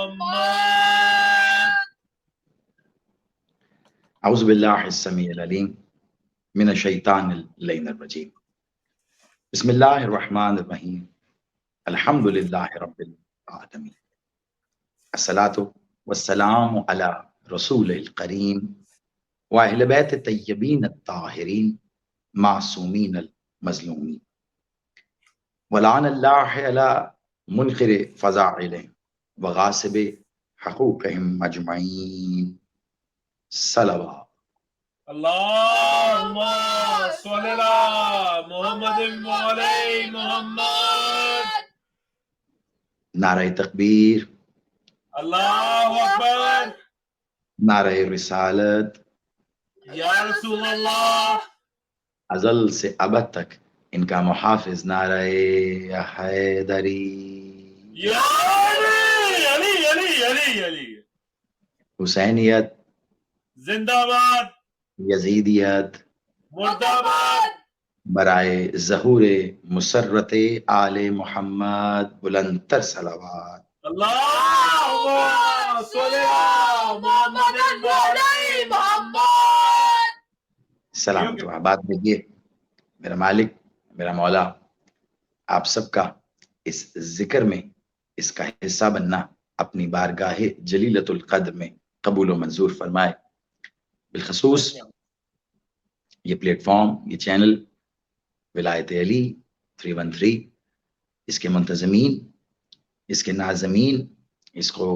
محمد. اعوذ باللہ السمیع العلیم من الشیطان اللعین الرجیم. بسم اللہ الرحمن الرحیم. الحمد للہ رب العالمین. الصلاۃ والسلام علی رسول الکریم واہل بیت طیبین الطاہرین معصومین المظلومین. ولعن اللہ علی منکر فضائلہم وغاصب حقوقہم اجمعین. صلوات. اللہم صلی علی محمد وعلی محمد. نعرہ تکبیر، اللہ اکبر. نعرہ رسالت، یا رسول اللہ. ازل سے ابد تک ان کا محافظ نعرہ حیدری. یا علی علی علی علی علی. حسینیت، زندہ باد. یزیدیت، مرد آباد. برائے ظہور مسرت آل محمد بلند تر صلوات. اللہم صلی علی محمد وعلی محمد. سلامت و آباد رہیے. میرا مالک، میرا مولا آپ سب کا اس ذکر میں اس کا حصہ بننا اپنی بارگاہ جلیلۃ القدر میں قبول و منظور فرمائے. بالخصوص یہ پلیٹ فارم، یہ چینل ولایت علی 313، اس کے منتظمین، اس کے ناظمین، اس کو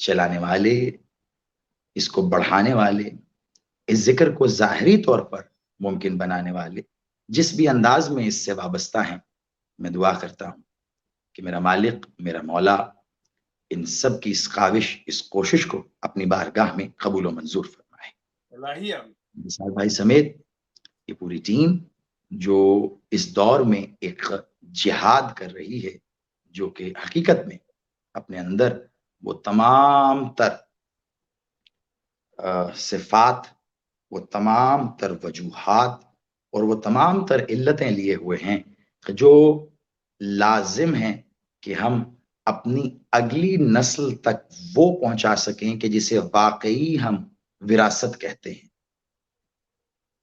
چلانے والے، اس کو بڑھانے والے، اس ذکر کو ظاہری طور پر ممکن بنانے والے، جس بھی انداز میں اس سے وابستہ ہیں، میں دعا کرتا ہوں کہ میرا مالک، میرا مولا ان سب کی اس کاوش، اس کوشش کو اپنی بارگاہ میں قبول و منظور فرمائے. مثال بھائی سمیت یہ پوری ٹیم جو اس دور میں ایک جہاد کر رہی ہے، جو کہ حقیقت میں اپنے اندر وہ تمام تر صفات، وہ تمام تر وجوہات اور وہ تمام تر علتیں لیے ہوئے ہیں جو لازم ہیں کہ ہم اپنی اگلی نسل تک وہ پہنچا سکیں کہ جسے واقعی ہم وراثت کہتے ہیں.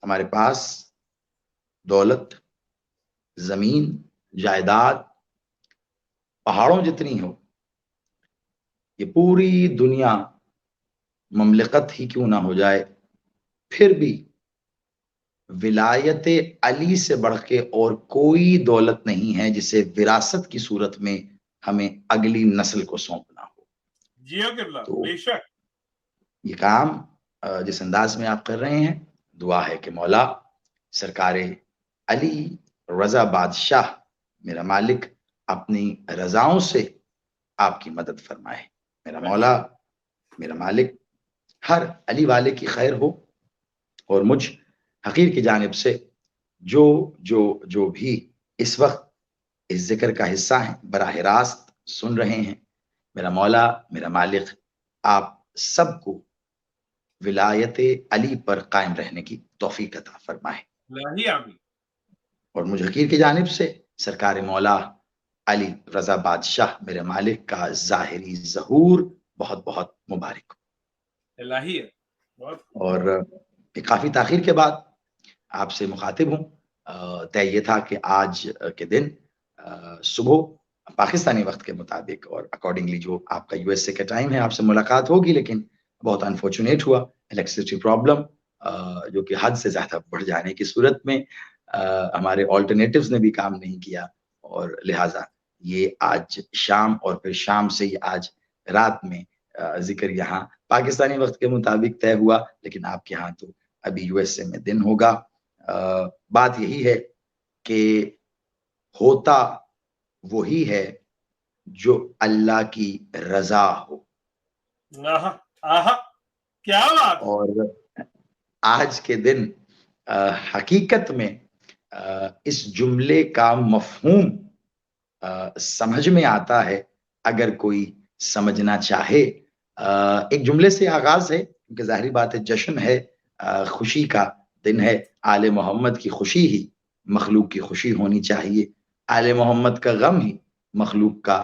ہمارے پاس دولت، زمین، جائیداد پہاڑوں جتنی ہو، یہ پوری دنیا مملکت ہی کیوں نہ ہو جائے، پھر بھی ولایت علی سے بڑھ کے اور کوئی دولت نہیں ہے جسے وراثت کی صورت میں ہمیں اگلی نسل کو سونپنا ہو. جی قبلہ، تو بے شک یہ کام جس انداز میں آپ کر رہے ہیں، دعا ہے کہ مولا سرکار علی رضا بادشاہ میرا مالک اپنی رضاؤں سے آپ کی مدد فرمائے. میرا مولا، میرا مالک ہر علی والے کی خیر ہو، اور مجھ حقیر کی جانب سے جو بھی اس وقت اس ذکر کا حصہ ہیں، براہ راست سن رہے ہیں، میرا مولا، میرا مالک آپ سب کو ولایت علی پر قائم رہنے کی توفیق عطا فرمائے. اور مجھ حقیر کی جانب سے سرکار مولا علی رضا بادشاہ میرے مالک کا ظاہری ظہور بہت بہت مبارک. اور کافی تاخیر کے بعد آپ سے مخاطب ہوں. طے یہ تھا کہ آج کے دن صبح پاکستانی وقت کے مطابق اور اکارڈنگلی جو آپ کا USA کا ٹائم ہے، آپ سے ملاقات ہوگی، لیکن بہت انفارچونیٹ ہوا، الیکٹریسٹی پرابلم جو کہ حد سے زیادہ بڑھ جانے کی صورت میں ہمارے آلٹرنیٹیوز نے بھی کام نہیں کیا، اور لہٰذا یہ آج شام اور پھر شام سے یہ آج رات میں ذکر یہاں پاکستانی وقت کے مطابق طے ہوا، لیکن آپ کے ہاں تو ابھی USA میں دن ہوگا. بات یہی ہے کہ ہوتا وہی ہے جو اللہ کی رضا ہو. کیا بات. اور آج کے دن حقیقت میں اس جملے کا مفہوم سمجھ میں آتا ہے اگر کوئی سمجھنا چاہے. ایک جملے سے آغاز ہے، کیونکہ ظاہری بات ہے جشن ہے، خوشی کا دن ہے. آل محمد کی خوشی ہی مخلوق کی خوشی ہونی چاہیے، آل محمد کا غم ہی مخلوق کا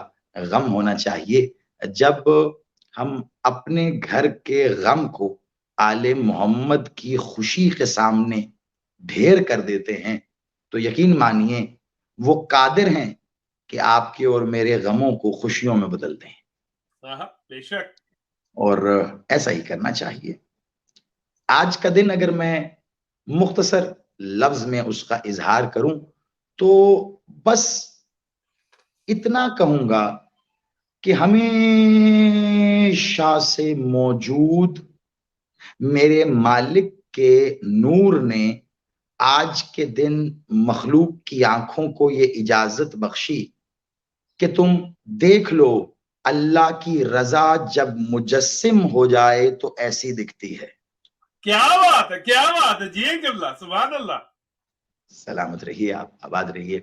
غم ہونا چاہیے. جب ہم اپنے گھر کے غم کو آل محمد کی خوشی کے سامنے ڈھیر کر دیتے ہیں تو یقین مانیے وہ قادر ہیں کہ آپ کے اور میرے غموں کو خوشیوں میں بدل دیں، بے شک اور ایسا ہی کرنا چاہیے۔ آج کا دن اگر میں مختصر لفظ میں اس کا اظہار کروں تو بس اتنا کہوں گا کہ ہمیشہ سے موجود میرے مالک کے نور نے آج کے دن مخلوق کی آنکھوں کو یہ اجازت بخشی کہ تم دیکھ لو اللہ کی رضا جب مجسم ہو جائے تو ایسی دکھتی ہے۔ کیا بات ہے، کیا بات ہے، جی قبلہ، سبحان اللہ۔ سلامت رہیے، آپ آباد رہیے۔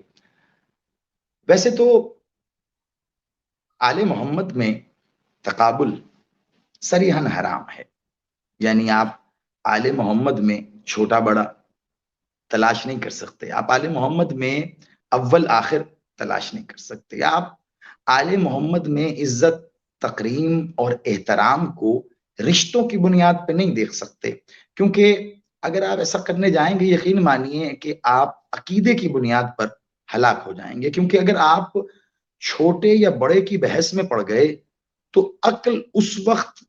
ویسے تو آل محمد میں تقابل صریحاً حرام ہے، یعنی آپ آل محمد میں چھوٹا بڑا تلاش نہیں کر سکتے، آپ آل محمد میں اول آخر تلاش نہیں کر سکتے، آپ آل محمد میں عزت تکریم اور احترام کو رشتوں کی بنیاد پہ نہیں دیکھ سکتے، کیونکہ اگر آپ ایسا کرنے جائیں گے یقین مانیے کہ آپ عقیدے کی بنیاد پر ہلاک ہو جائیں گے، کیونکہ اگر آپ چھوٹے یا بڑے کی بحث میں پڑ گئے تو عقل اس وقت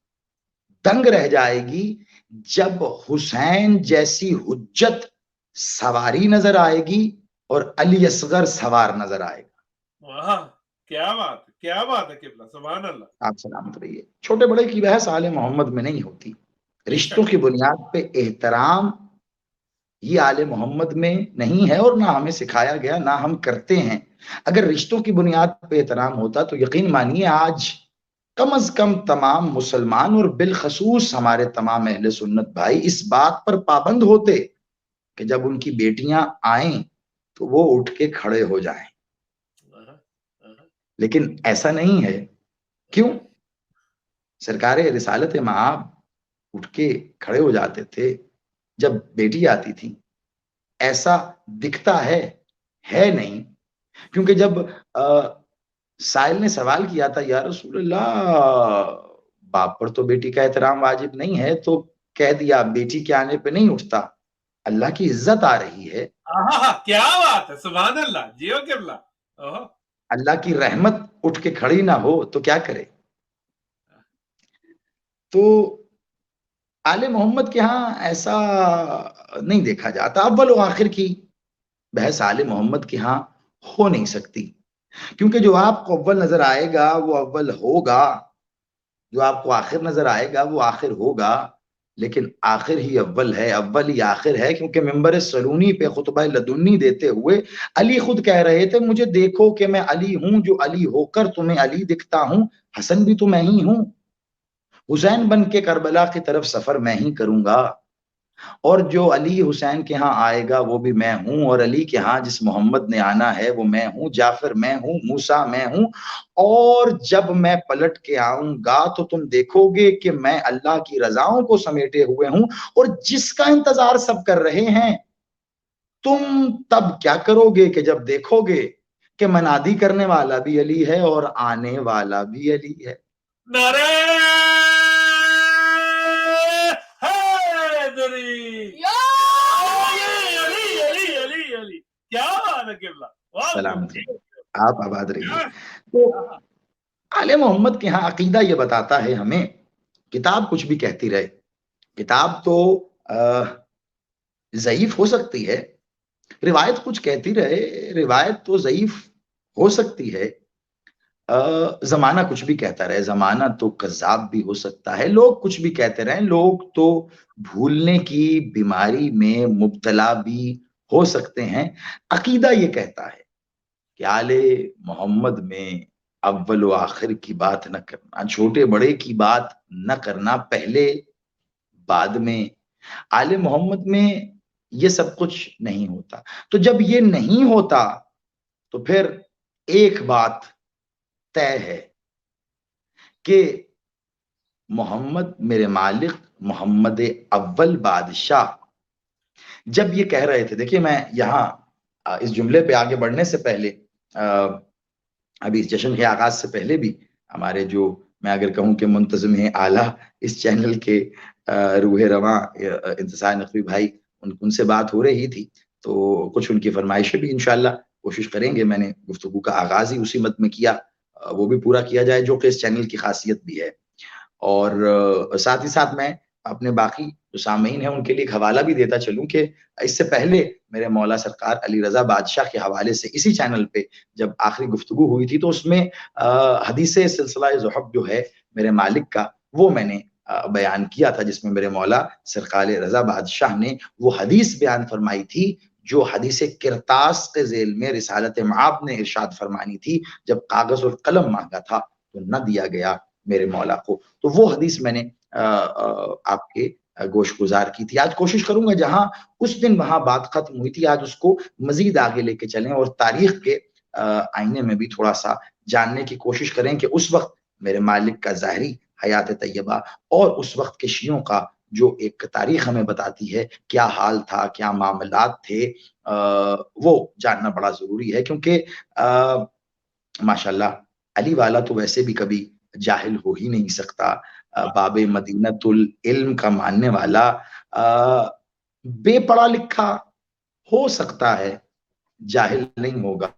دنگ رہ جائے گی جب حسین جیسی حجت سواری نظر آئے گی اور علی اصغر سوار نظر آئے گا۔ کیا بات ہے، کیا بات ہے قبلہ، سبحان اللہ۔ آپ سلامت رہیے۔ چھوٹے بڑے کی بحث آل محمد میں نہیں ہوتی، رشتوں کی بنیاد پہ احترام یہ آل محمد میں نہیں ہے اور نہ ہمیں سکھایا گیا، نہ ہم کرتے ہیں۔ اگر رشتوں کی بنیاد پہ احترام ہوتا تو یقین مانیے آج کم از کم تمام مسلمان اور بالخصوص ہمارے تمام اہل سنت بھائی اس بات پر پابند ہوتے کہ جب ان کی بیٹیاں آئیں تو وہ اٹھ کے کھڑے ہو جائیں، لیکن ایسا نہیں ہے۔ کیوں؟ سرکار رسالت مآب اٹھ کے کھڑے ہو جاتے تھے جب بیٹی آتی تھی، ایسا دکھتا ہے نہیں، کیونکہ جب سائل نے سوال کیا تھا یا رسول اللہ باپ پر تو بیٹی کا احترام واجب نہیں ہے، تو کہہ دیا بیٹی کے آنے پہ نہیں اٹھتا، اللہ کی عزت آ رہی ہے، کیا بات ہے، سبحان اللہ، جیو قبلہ۔ اللہ کی رحمت اٹھ کے کھڑی نہ ہو تو کیا کرے؟ تو آل محمد کے ہاں ایسا نہیں دیکھا جاتا، اول و آخر کی بحث آل محمد کے ہاں ہو نہیں سکتی، کیونکہ جو آپ کو اول نظر آئے گا وہ اول ہوگا، جو آپ کو آخر نظر آئے گا وہ آخر ہوگا، لیکن آخر ہی اول ہے، اول ہی آخر ہے، کیونکہ ممبر سلونی پہ خطبہ لدنی دیتے ہوئے علی خود کہہ رہے تھے مجھے دیکھو کہ میں علی ہوں جو علی ہو کر تمہیں علی دکھتا ہوں، حسن بھی تو میں ہی ہوں، حسین بن کے کربلا کی طرف سفر میں ہی کروں گا، اور جو علی حسین کے ہاں آئے گا وہ بھی میں ہوں، اور علی کے ہاں جس محمد نے آنا ہے وہ میں ہوں، جعفر میں ہوں، موسیٰ میں ہوں، اور جب میں پلٹ کے آؤں گا تو تم دیکھو گے کہ میں اللہ کی رضاؤں کو سمیٹے ہوئے ہوں، اور جس کا انتظار سب کر رہے ہیں تم تب کیا کرو گے کہ جب دیکھو گے کہ منادی کرنے والا بھی علی ہے اور آنے والا بھی علی ہے۔ نعرہ حیدری، کیا بات ہے قبلہ، سلامت آپ آباد رہیے۔ تو آل محمد کے ہاں عقیدہ یہ بتاتا ہے ہمیں کتاب کچھ بھی کہتی رہے، کتاب تو ضعیف ہو سکتی ہے، روایت کچھ کہتی رہے، روایت تو ضعیف ہو سکتی ہے، زمانہ کچھ بھی کہتا رہے، زمانہ تو کذاب بھی ہو سکتا ہے، لوگ کچھ بھی کہتے رہے، لوگ تو بھولنے کی بیماری میں مبتلا بھی ہو سکتے ہیں، عقیدہ یہ کہتا ہے کہ آل محمد میں اول و آخر کی بات نہ کرنا، چھوٹے بڑے کی بات نہ کرنا، پہلے بعد میں، آل محمد میں یہ سب کچھ نہیں ہوتا۔ تو جب یہ نہیں ہوتا تو پھر ایک بات طے ہے کہ محمد میرے مالک محمد اول بادشاہ جب یہ کہہ رہے تھے، دیکھیے میں یہاں اس جملے پہ آگے بڑھنے سے پہلے ابھی اس جشن کے آغاز سے پہلے بھی ہمارے جو میں اگر کہوں کہ منتظم ہیں اعلیٰ اس چینل کے روح رواں انتصار نقوی بھائی، ان سے بات ہو رہی تھی، تو کچھ ان کی فرمائشیں بھی انشاءاللہ کوشش کریں گے. میں نے گفتگو کا آغاز ہی اسی مد میں کیا، وہ بھی پورا کیا جائے جو کہ اس چینل کی خاصیت بھی ہے. اور ساتھ ہی ساتھ میں اپنے باقی جو سامعین ہیں ان کے لیے ایک حوالہ بھی دیتا چلوں کہ اس سے پہلے میرے مولا سرکار علی رضا بادشاہ کے حوالے سے اسی چینل پہ جب آخری گفتگو ہوئی تھی تو اس میں حدیث سلسلہ ضحب جو ہے میرے مالک کا، وہ میں نے بیان کیا تھا، جس میں میرے مولا سرکار رضا بادشاہ نے وہ حدیث بیان فرمائی تھی جو حدیث کرتاس کے ذیل میں رسالت معاب نے ارشاد فرمانی تھی جب کاغذ اور قلم مانگا تھا تو نہ دیا گیا میرے مولا کو. تو وہ حدیث میں نے آپ کے گوش گزار کی تھی. آج کوشش کروں گا جہاں اس دن وہاں بات ختم ہوئی تھی آج اس کو مزید آگے لے کے چلیں اور تاریخ کے آئینے میں بھی تھوڑا سا جاننے کی کوشش کریں کہ اس وقت میرے مالک کا ظاہری حیات طیبہ اور اس وقت کے شیعوں کا جو ایک تاریخ ہمیں بتاتی ہے کیا حال تھا، کیا معاملات تھے، وہ جاننا بڑا ضروری ہے. کیونکہ ماشاءاللہ علی والا تو ویسے بھی کبھی جاہل ہو ہی نہیں سکتا. باب مدینت العلم کا ماننے والا بے پڑھا لکھا ہو سکتا ہے، جاہل نہیں ہوگا.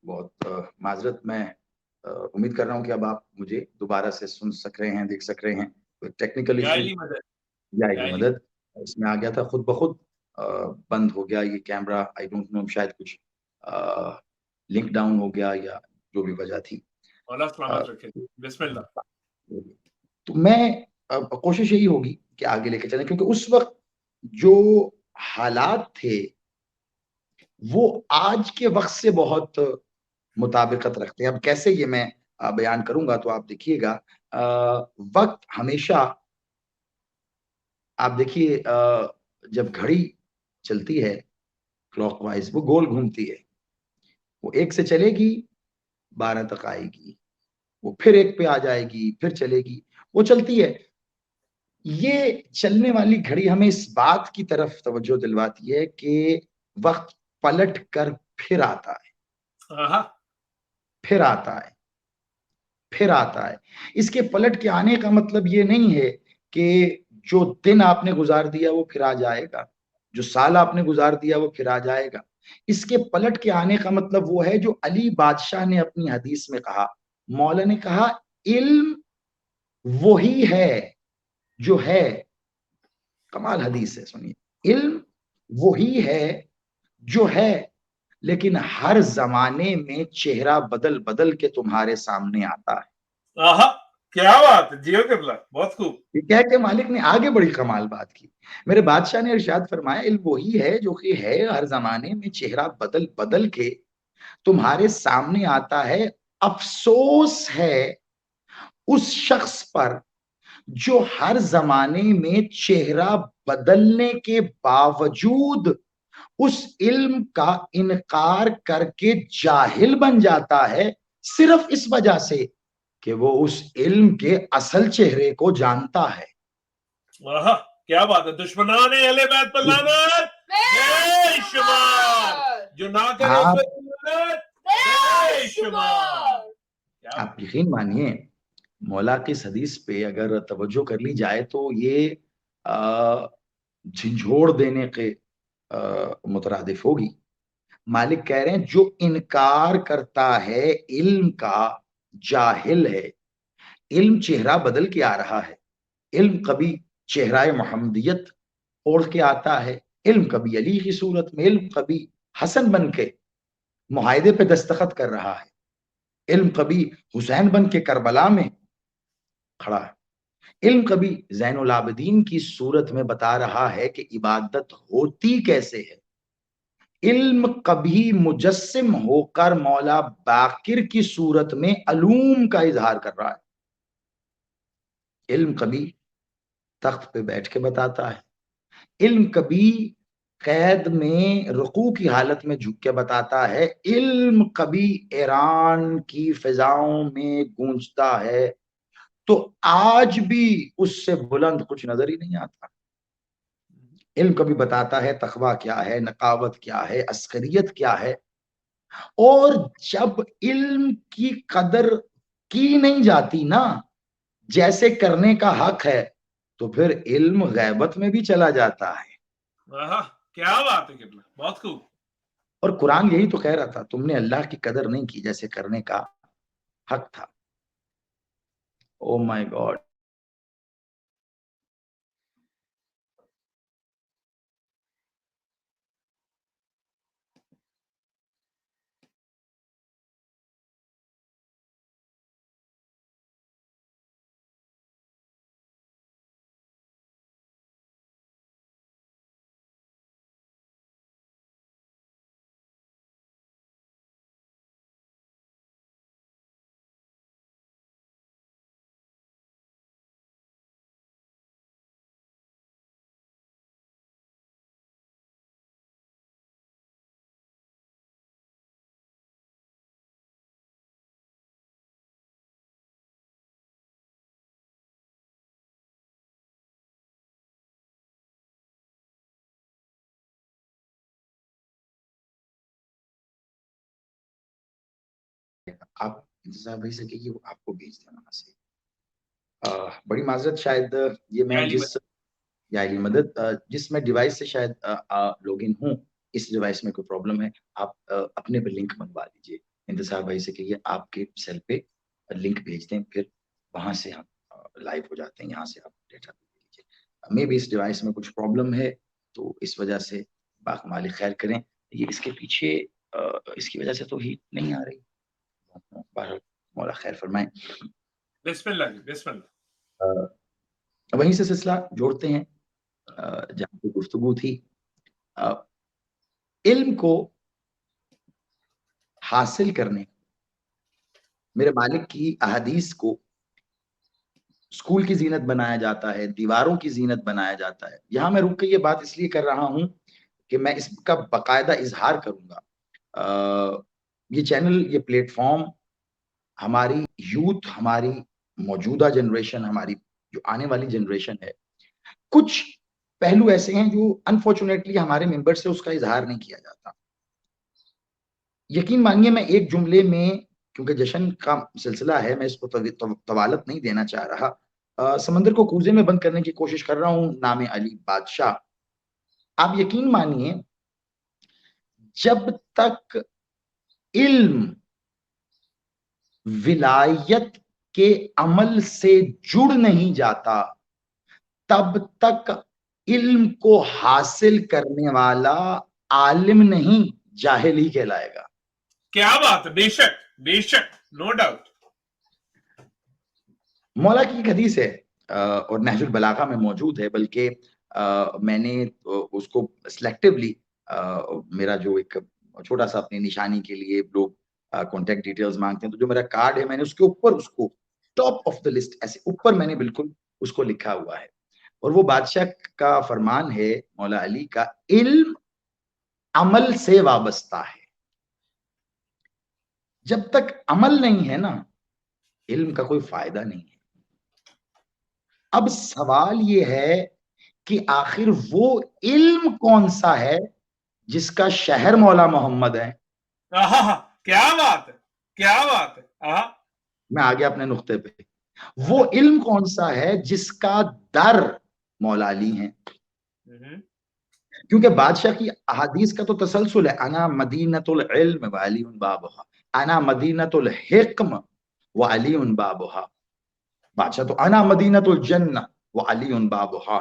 بہت معذرت، میں امید کر رہا ہوں کہ اب آپ مجھے دوبارہ سے سن سک رہے ہیں، دیکھ سک رہے ہیں. ٹیکنیکل ایشو یا علی مدد اس میں آ گیا تھا، خود بخود بند ہو گیا یہ کیمرہ. آئی ڈونٹ نو، شاید کچھ لنک ڈاؤن ہو گیا یا جو بھی وجہ تھی. بسم اللہ. تو میں کوشش یہی ہوگی کہ آگے لے کے چلیں، کیونکہ اس وقت جو حالات تھے وہ آج کے وقت سے بہت مطابقت رکھتے ہیں. اب کیسے یہ میں بیان کروں گا تو آپ دیکھیے گا، وقت ہمیشہ آپ دیکھیے جب گھڑی چلتی ہے کلاک وائز وہ گول گھومتی ہے، وہ ایک سے چلے گی 12 تک آئے گی، وہ پھر ایک پہ آ جائے گی، پھر چلے گی، وہ چلتی ہے. یہ چلنے والی گھڑی ہمیں اس بات کی طرف توجہ دلواتی ہے کہ وقت پلٹ کر پھر آتا ہے، پھر آتا ہے، پھر آتا ہے. اس کے پلٹ کے آنے کا مطلب یہ نہیں ہے کہ جو دن آپ نے گزار دیا وہ پھر آ جائے گا، جو سال آپ نے گزار دیا وہ پھر آ جائے گا. اس کے پلٹ کے آنے کا مطلب وہ ہے جو علی بادشاہ نے اپنی حدیث میں کہا. مولا نے کہا علم وہی ہے جو ہے، کمال حدیث ہے، سنیے، علم وہی ہے جو ہے لیکن ہر زمانے میں چہرہ بدل بدل کے تمہارے سامنے آتا ہے. کیا بات ہے، جیو قبلہ، بہت خوب. یہ کہہ کے مالک نے آگے بڑی کمال بات کی. میرے بادشاہ نے ارشاد فرمایا علم وہی ہے جو کہ ہے ہر زمانے میں چہرہ بدل بدل کے تمہارے سامنے آتا ہے. افسوس ہے اس شخص پر جو ہر زمانے میں چہرہ بدلنے کے باوجود اس علم کا انکار کر کے جاہل بن جاتا ہے، صرف اس وجہ سے کہ وہ اس علم کے اصل چہرے کو جانتا ہے. کیا بات ہے. دشمنان اہل بیت پر لعنت بے شمار، جو نہ کرے اس پر لعنت بے شمار. آپ یقین مانیے مولا کی اس حدیث پہ اگر توجہ کر لی جائے تو یہ جھنجھوڑ دینے کے مترادف ہوگی. مالک کہہ رہے ہیں جو انکار کرتا ہے علم کا جاہل ہے. علم چہرہ بدل کے آ رہا ہے. علم کبھی چہرہ محمدیت اوڑھ کے آتا ہے، علم کبھی علی کی صورت میں، علم کبھی حسن بن کے معاہدے پہ دستخط کر رہا ہے، علم کبھی حسین بن کے کربلا میں کھڑا ہے، علم کبھی زین العابدین کی صورت میں بتا رہا ہے کہ عبادت ہوتی کیسے ہے، علم کبھی مجسم ہو کر مولا باقر کی صورت میں علوم کا اظہار کر رہا ہے، علم کبھی تخت پہ بیٹھ کے بتاتا ہے، علم کبھی قید میں رکوع کی حالت میں جھک کے بتاتا ہے، علم کبھی ایران کی فضاؤں میں گونجتا ہے تو آج بھی اس سے بلند کچھ نظر ہی نہیں آتا، علم کبھی بتاتا ہے تقویٰ کیا ہے، نقاوت کیا ہے، عسکریت کیا ہے، اور جب علم کی قدر کی نہیں جاتی نا جیسے کرنے کا حق ہے تو پھر علم غیبت میں بھی چلا جاتا ہے۔ کیا بات ہے کتنا بہت خوب۔ اور قرآن یہی تو کہہ رہا تھا، تم نے اللہ کی قدر نہیں کی جیسے کرنے کا حق تھا۔ او مائی گاڈ۔ آپ انتظار بھائی سے کہیے وہ آپ کو بھیج دینا وہاں سے۔ بڑی معذرت، شاید یہ میں مدد جس میں ڈیوائس سے شاید لوگ ان ہوں، اس ڈیوائس میں کوئی پرابلم ہے، آپ اپنے پہ لنک منگوا لیجیے۔ انتظار بھائی سے کہیے آپ کے سیل پہ لنک بھیج دیں، پھر وہاں سے ہم لائیو ہو جاتے ہیں، یہاں سے آپ ڈیٹا دے دیجیے۔ میں بھی اس ڈیوائس میں کچھ پرابلم ہے تو اس وجہ سے باقی خیر کریں، یہ اس کے پیچھے اس کی وجہ سے تو ہی نہیں آ رہی، مولا خیر فرمائیں۔ بسم اللہ بسم اللہ۔ وہیں سے سلسلہ جوڑتے ہیں جہاں پہ گفتگو تھی۔ علم کو حاصل کرنے میرے مالک کی احادیث کو اسکول کی زینت بنایا جاتا ہے، دیواروں کی زینت بنایا جاتا ہے۔ یہاں میں رک کے یہ بات اس لیے کر رہا ہوں کہ میں اس کا باقاعدہ اظہار کروں گا۔ یہ چینل، یہ پلیٹ فارم ہماری یوتھ، ہماری موجودہ جنریشن، ہماری جو آنے والی جنریشن ہے، کچھ پہلو ایسے ہیں جو انفارچونیٹلی ہمارے ممبر سے اس کا اظہار نہیں کیا جاتا۔ یقین مانیے میں ایک جملے میں، کیونکہ جشن کا سلسلہ ہے، میں اس کو طوالت نہیں دینا چاہ رہا، سمندر کو کوزے میں بند کرنے کی کوشش کر رہا ہوں۔ نام علی بادشاہ، آپ یقین مانیے جب تک علم ولایت کے عمل سے جڑ نہیں جاتا تب تک علم کو حاصل کرنے والا عالم نہیں، جاہل ہی کہلائے گا۔ کیا بات ہے، بے شک بے شک، نو ڈاؤٹ۔ مولا کی ایک حدیث ہے اور نہج البلاغہ میں موجود ہے، بلکہ میں نے اس کو سلیکٹیولی، میرا جو ایک چھوٹا سا اپنی نشانی کے لیے لوگ کانٹیکٹ ڈیٹیلز مانگتے ہیں، تو جو میرا کارڈ ہے میں نے اس کے اوپر اس کو ٹاپ آف دا لسٹ ایسے اوپر میں نے بالکل اس کو لکھا ہوا ہے، اور وہ بادشاہ کا فرمان ہے مولا علی کا، علم عمل سے وابستہ ہے۔ جب تک عمل نہیں ہے نا، علم کا کوئی فائدہ نہیں ہے۔ اب سوال یہ ہے کہ آخر وہ علم کون سا ہے جس کا شہر مولا محمد ہے؟ کیا بات ہے، کیا بات ہے۔ میں آگے اپنے نقطے پہ، وہ علم کون سا ہے جس کا در مولا علی ہیں؟ کیونکہ بادشاہ کی احادیث کا تو تسلسل ہے، انا مدینۃ العلم وعلی بابھا، انا مدینۃ الحکم وعلی بابھا۔ بادشاہ تو انا مدینۃ الجنہ وعلی بابھا،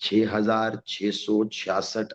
6666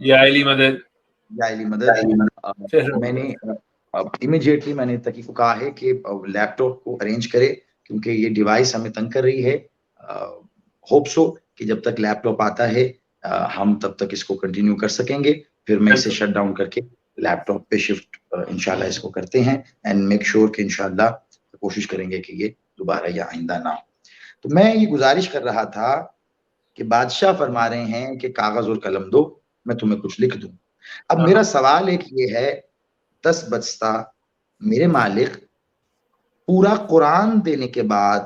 یا علی مدد یا علی مدد. میں نے امیجیٹلی میں نے تقی کو کہا ہے کہ لیپ ٹاپ کو ارینج کرے کیونکہ یہ ڈیوائس ہمیں تنگ کر رہی ہے. ہوپ سو کہ جب تک لیپ ٹاپ آتا ہے ہم تب تک اس کو کنٹینیو کر سکیں گے, پھر میں اسے شٹ ڈاؤن کر کے لیپ ٹاپ پہ شفٹ انشاءاللہ اس کو کرتے ہیں اینڈ میک شیور کہ انشاءاللہ کوشش کریں گے کہ یہ دوبارہ یا آئندہ نہ ہو. تو میں یہ گزارش کر رہا تھا کہ بادشاہ فرما رہے ہیں کہ کاغذ اور قلم دو, میں تمہیں کچھ لکھ دوں. اب میرا سوال ایک یہ ہے, 10 بجتا میرے مالک پورا قرآن دینے کے بعد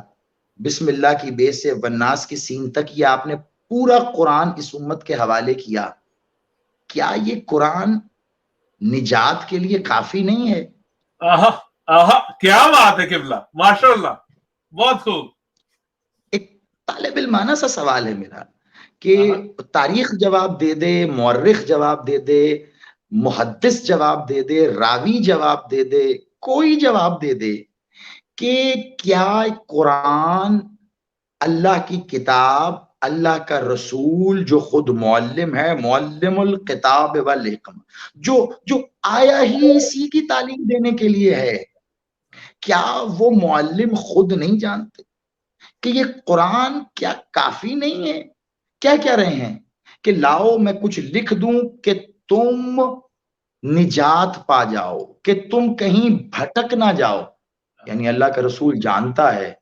بسم اللہ کی بے سے والناس کی سین تک یہ آپ نے پورا قرآن اس امت کے حوالے کیا, کیا یہ قرآن نجات کے لیے کافی نہیں ہے؟ کیا بات ہے قبلہ, ماشاءاللہ, بہت خوب. ایک طالب علمانہ سا سوال ہے میرا کہ تاریخ جواب دے دے, مورخ جواب دے دے, محدث جواب دے دے, راوی جواب دے دے, کوئی جواب دے دے کہ کیا قرآن اللہ کی کتاب, اللہ کا رسول جو خود معلم ہے, معلم الکتاب والحکم, جو آیا ہی اسی کی تعلیم دینے کے لیے ہے, کیا وہ معلم خود نہیں جانتے کہ یہ قرآن کیا کافی نہیں ہے؟ کیا کہہ رہے ہیں کہ لاؤ میں کچھ لکھ دوں کہ تم نجات پا جاؤ, کہ تم کہیں بھٹک نہ جاؤ. یعنی اللہ کا رسول جانتا ہے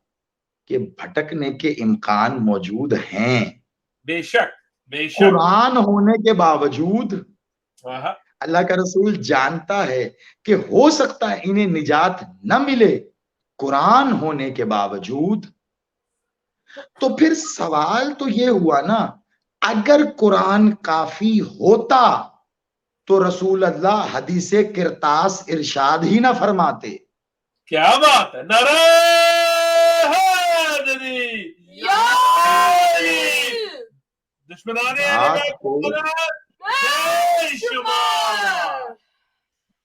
کہ بھٹکنے کے امکان موجود ہیں, بے شک, بے شک. قرآن ہونے کے باوجود اللہ کا رسول جانتا ہے کہ ہو سکتا ہے انہیں نجات نہ ملے قرآن ہونے کے باوجود. تو پھر سوال تو یہ ہوا نا, اگر قرآن کافی ہوتا تو رسول اللہ حدیث کرتاس ارشاد ہی نہ فرماتے. کیا بات ہے,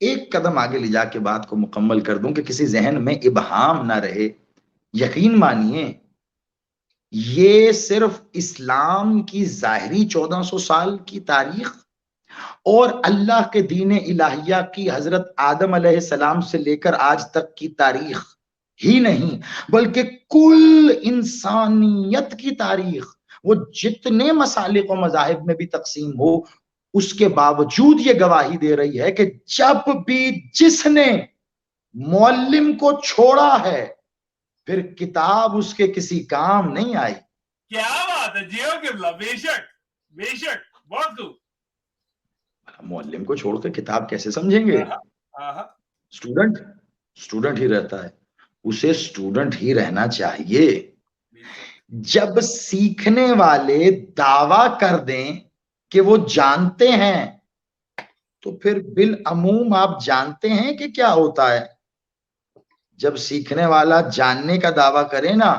ایک قدم آگے لے جا کے بات کو مکمل کر دوں کہ کسی ذہن میں ابہام نہ رہے. یقین مانیے یہ صرف اسلام کی ظاہری 1400 سال کی تاریخ اور اللہ کے دین الہیہ کی حضرت آدم علیہ السلام سے لے کر آج تک کی تاریخ ہی نہیں, بلکہ کل انسانیت کی تاریخ, وہ جتنے مسالک و مذاہب میں بھی تقسیم ہو, اس کے باوجود یہ گواہی دے رہی ہے کہ جب بھی جس نے معلم کو چھوڑا ہے پھر کتاب اس کے کسی کام نہیں آئی. کیا بات ہے, جیو قبلہ, بے شک, بے شک, بہت خوب. معلم کو چھوڑ کے کتاب کیسے سمجھیں گے؟ اسٹوڈنٹ ہی رہتا ہے, اسے اسٹوڈنٹ ہی رہنا چاہیے. جب سیکھنے والے دعویٰ کر دیں کہ وہ جانتے ہیں تو پھر بالعموم آپ جانتے ہیں کہ کیا ہوتا ہے. جب سیکھنے والا جاننے کا دعویٰ کرے نا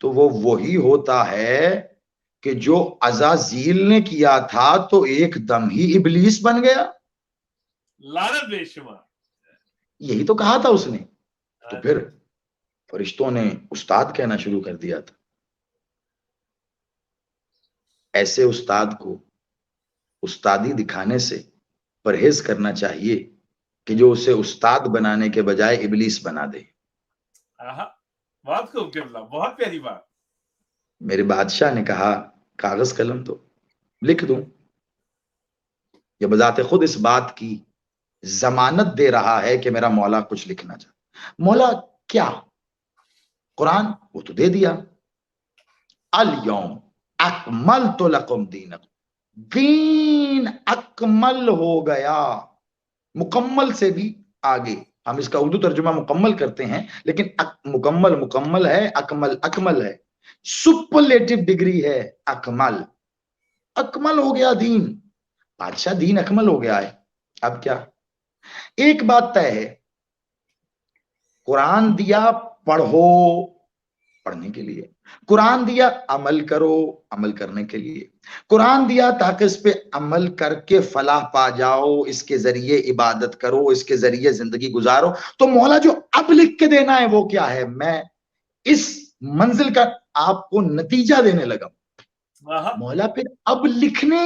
تو وہ وہی ہوتا ہے کہ جو عزازیل نے کیا تھا تو ایک دم ہی ابلیس بن گیا. لعنت بے شمار. یہی تو کہا تھا اس نے. تو پھر فرشتوں نے استاد کہنا شروع کر دیا تھا. ایسے استاد کو استادی دکھانے سے پرہیز کرنا چاہیے کہ جو اسے استاد بنانے کے بجائے ابلیس بنا دے. بہت خوب قبلہ, بہت پیاری بات. میرے بادشاہ نے کہا کاغذ قلم تو لکھ دوں. یہ بذات خود اس بات کی ضمانت دے رہا ہے کہ میرا مولا کچھ لکھنا چاہتا. مولا کیا؟ قرآن وہ تو دے دیا. الیوم اکملت لکم دینکم, دین اکمل ہو گیا. مکمل سے بھی آگے, ہم اس کا اردو ترجمہ مکمل کرتے ہیں لیکن مکمل ہے, اکمل ہے, سپرلیٹو ڈگری ہے. اکمل ہو گیا دین. بادشاہ دین اکمل ہو گیا ہے. اب کیا؟ ایک بات طے ہے, قرآن دیا پڑھو پڑھنے کے لیے, قرآن دیا عمل کرو عمل کرنے کے لیے, قرآن دیا تاکہ اس پہ عمل کر کے فلاح پا جاؤ, اس کے ذریعے عبادت کرو, اس کے ذریعے زندگی گزارو. تو مولا جو اب لکھ کے دینا ہے وہ کیا ہے؟ میں اس منزل کا آپ کو نتیجہ دینے لگا. مولا پھر اب لکھنے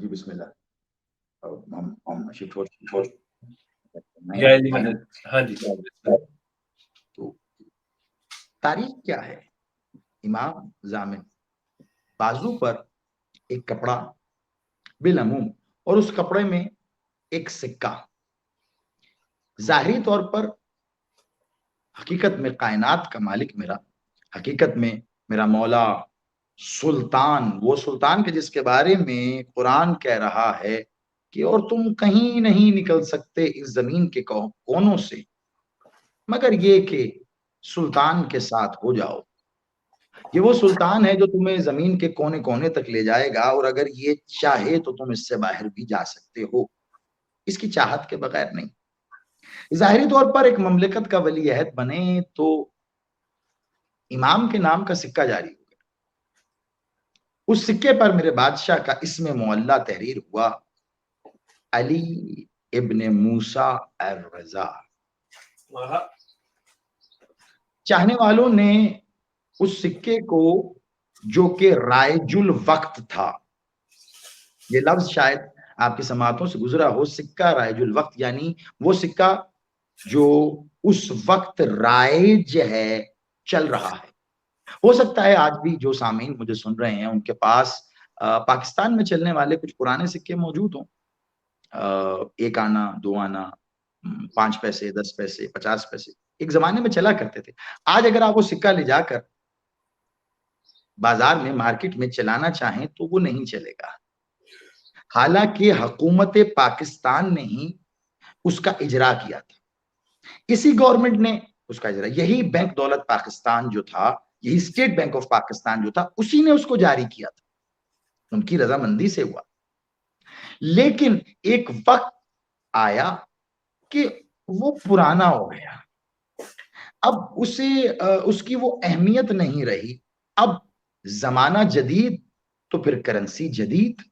جی بسم اللہ. ہاں جی. تو تاریخ کیا ہے؟ امام ضامن بازو پر ایک کپڑا بالعموم اور اس کپڑے میں ایک سکہ. ظاہری طور پر حقیقت میں کائنات کا مالک میرا، حقیقت میں میرا مولا سلطان، وہ سلطان کے جس کے بارے میں قرآن کہہ رہا ہے کہ اور تم کہیں نہیں نکل سکتے اس زمین کے کونوں سے مگر یہ کہ سلطان کے ساتھ ہو جاؤ. یہ وہ سلطان ہے جو تمہیں زمین کے کونے کونے تک لے جائے گا، اور اگر یہ چاہے تو تم اس سے باہر بھی جا سکتے ہو، اس کی چاہت کے بغیر نہیں. ظاہری طور پر ایک مملکت کا ولی عہد بنے تو امام کے نام کا سکہ جاری ہو گیا. اس سکے پر میرے بادشاہ کا اسم معلّہ تحریر ہوا، علی ابن موسیٰ الرضا. چاہنے والوں نے اس سکے کو، جو کہ رائج الوقت تھا، یہ لفظ شاید آپ کی سماعتوں سے گزرا ہو، سکہ رائج الوقت، یعنی وہ سکہ جو اس وقت رائج ہے، چل رہا ہے. ہو سکتا ہے آج بھی جو سامعین مجھے سن رہے ہیں ان کے پاس پاکستان میں چلنے والے کچھ پرانے سکے موجود ہوں، 1 آنا 2 آنا 5 پیسے 10 پیسے 50 پیسے ایک زمانے میں چلا کرتے تھے. آج اگر آپ وہ سکہ لے جا کر بازار میں مارکیٹ میں چلانا چاہیں تو وہ نہیں چلے گا، حالانکہ حکومت پاکستان نے ہی اس کا اجرا کیا تھا. اسی گورنمنٹ نے اس کا اجرا، یہی بینک دولت پاکستان جو تھا، یہی اسٹیٹ بینک آف پاکستان جو تھا، اسی نے اس کو جاری کیا تھا، ان کی رضامندی سے ہوا. لیکن ایک وقت آیا کہ وہ پرانا ہو گیا، اب اس کی وہ اہمیت نہیں رہی. اب زمانہ جدید تو پھر کرنسی جدید.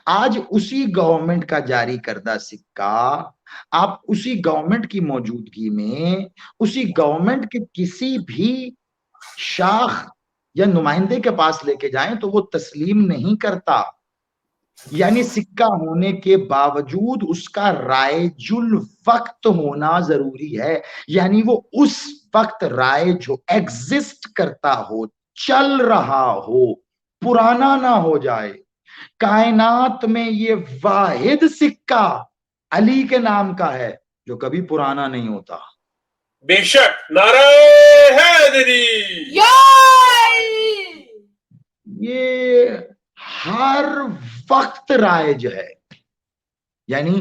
آج اسی گورنمنٹ کا جاری کردہ سکہ آپ اسی گورنمنٹ کی موجودگی میں اسی گورنمنٹ کے کسی بھی شاخ یا نمائندے کے پاس لے کے جائیں تو وہ تسلیم نہیں کرتا. یعنی سکہ ہونے کے باوجود اس کا رائج الوقت ہونا ضروری ہے، یعنی وہ اس وقت رائج ہو، ایگزسٹ کرتا ہو، چل رہا ہو، پرانا نہ ہو جائے. کائنات میں یہ واحد سکہ علی کے نام کا ہے جو کبھی پرانا نہیں ہوتا. بے شک. نعرہ حیدری. یہ ہر وقت رائج ہے، یعنی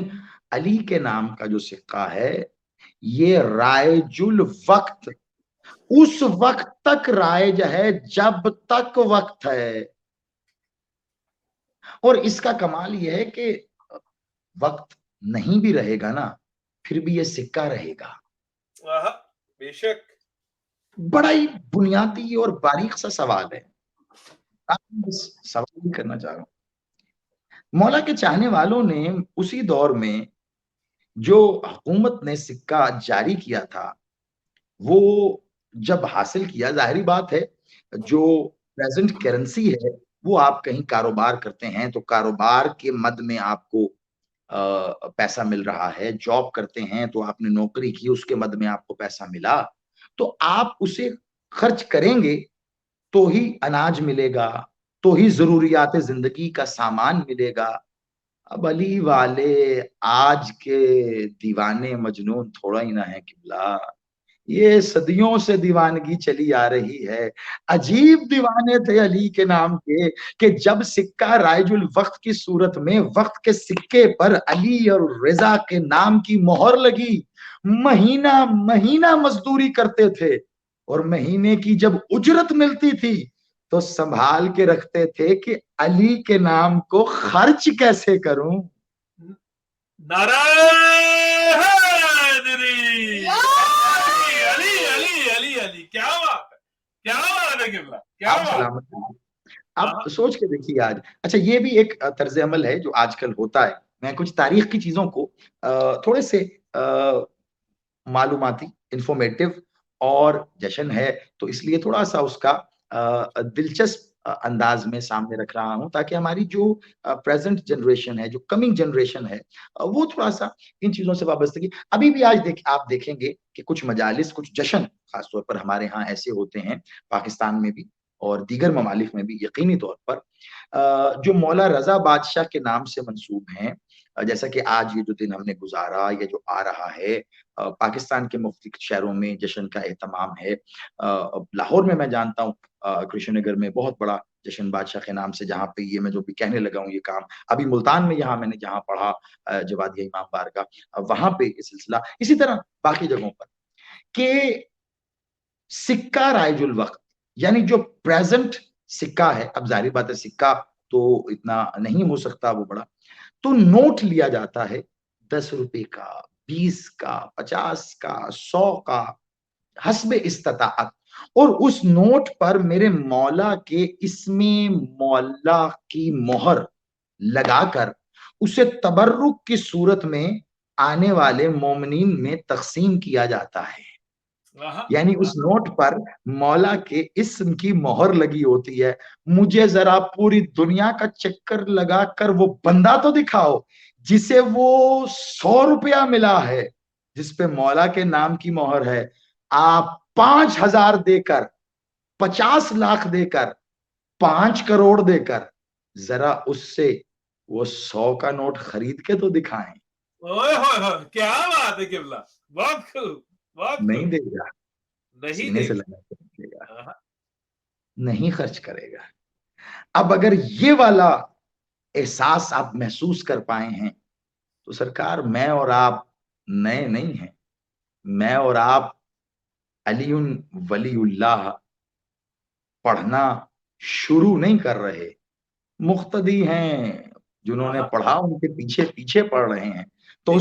علی کے نام کا جو سکہ ہے یہ رائج الوقت، اس وقت تک رائج ہے جب تک وقت ہے. اور اس کا کمال یہ ہے کہ وقت نہیں بھی رہے گا نا پھر بھی یہ سکہ رہے گا. بے شک. بڑا ہی بنیادی اور باریک سا سوال ہے، سوال ہی کرنا چاہ رہا ہوں. مولا کے چاہنے والوں نے اسی دور میں جو حکومت نے سکہ جاری کیا تھا وہ جب حاصل کیا، ظاہری بات ہے جو پریزنٹ کرنسی ہے وہ آپ کہیں کاروبار کرتے ہیں تو کاروبار کے مد میں آپ کو پیسہ مل رہا ہے، جاب کرتے ہیں تو آپ نے نوکری کی، اس کے مد میں آپ کو پیسہ ملا، تو آپ اسے خرچ کریں گے تو ہی اناج ملے گا، تو ہی ضروریات زندگی کا سامان ملے گا. اب علی والے آج کے دیوانے مجنون تھوڑا ہی نہ ہے قبلہ، یہ صدیوں سے دیوانگی چلی آ رہی ہے. عجیب دیوانے تھے علی کے نام کے کہ جب سکہ رائج الوقت کی صورت میں وقت کے سکے پر علی اور رضا کے نام کی مہر لگی، مہینہ مہینہ مزدوری کرتے تھے، اور مہینے کی جب اجرت ملتی تھی تو سنبھال کے رکھتے تھے کہ علی کے نام کو خرچ کیسے کروں. نعرہ حیدری. علی علی علی علی. کیا بات ہے، کیا بات ہے قبلہ، کیا بات. آپ سوچ کے دیکھیے آج. اچھا یہ بھی ایک طرز عمل ہے جو آج کل ہوتا ہے. میں کچھ تاریخ کی چیزوں کو تھوڑے سے معلوماتی، انفارمیٹیو اور جشن ہے تو اس لیے تھوڑا سا اس کا دلچسپ انداز میں سامنے رکھ رہا ہوں تاکہ ہماری جو پریزنٹ جنریشن ہے, جو کمنگ جنریشن ہے, وہ تھوڑا سا ان چیزوں سے وابستگی. ابھی بھی آج آپ دیکھیں گے کہ کچھ مجالس, کچھ جشن خاص طور پر ہمارے ہاں ایسے ہوتے ہیں, پاکستان میں بھی اور دیگر ممالک میں بھی یقینی طور پر, جو مولا رضا بادشاہ کے نام سے منسوب ہیں. جیسا کہ آج یہ جو دن ہم نے گزارا یا جو آ رہا ہے, پاکستان کے مختلف شہروں میں جشن کا اہتمام ہے. لاہور میں جانتا ہوں کرشن نگر میں بہت بڑا جشن بادشاہ کے نام سے, جہاں پہ یہ میں جو بھی کہنے لگا ہوں یہ کام ابھی ملتان میں, یہاں میں نے جہاں پڑھا جوادیہ امام بارگاہ, وہاں پہ یہ سلسلہ, اسی طرح باقی جگہوں پر, کہ سکہ رائج الوقت, یعنی جو پریزنٹ سکہ ہے, اب ظاہری بات ہے سکہ تو اتنا نہیں ہو سکتا وہ بڑا, تو نوٹ لیا جاتا ہے 10 روپے کا, 20 کا, 50 کا, 100 کا, حسب استطاعت, اور اس نوٹ پر میرے مولا کے اسم مولا کی مہر لگا کر اسے تبرک کی صورت میں آنے والے مومنین میں تقسیم کیا جاتا ہے. یعنی اس نوٹ پر مولا کے اسم کی مہر لگی ہوتی ہے. مجھے ذرا پوری دنیا کا چکر لگا کر وہ بندہ تو دکھاؤ جسے وہ 100 روپیہ ملا ہے, جس پہ مولا کے نام کی مہر ہے. آپ 5,000 دے کر, 50 لاکھ دے کر, 5 کروڑ دے کر ذرا اس سے وہ 100 کا نوٹ خرید کے تو دکھائیں. کیا بات ہے قبلہ, بہت خوب, بہت نہیں دے گا, نہیں سینے سے لگا کے رکھے گا, نہیں خرچ کرے گا. اب اگر یہ والا احساس آپ محسوس کر پائے ہیں تو سرکار میں اور آپ نئے نہیں ہیں, میں اور آپ علی ولی اللہ پڑھنا شروع نہیں کر رہے, مقتدی ہیں, جنہوں نے پڑھا ان کے پیچھے پیچھے پڑھ رہے ہیں. تو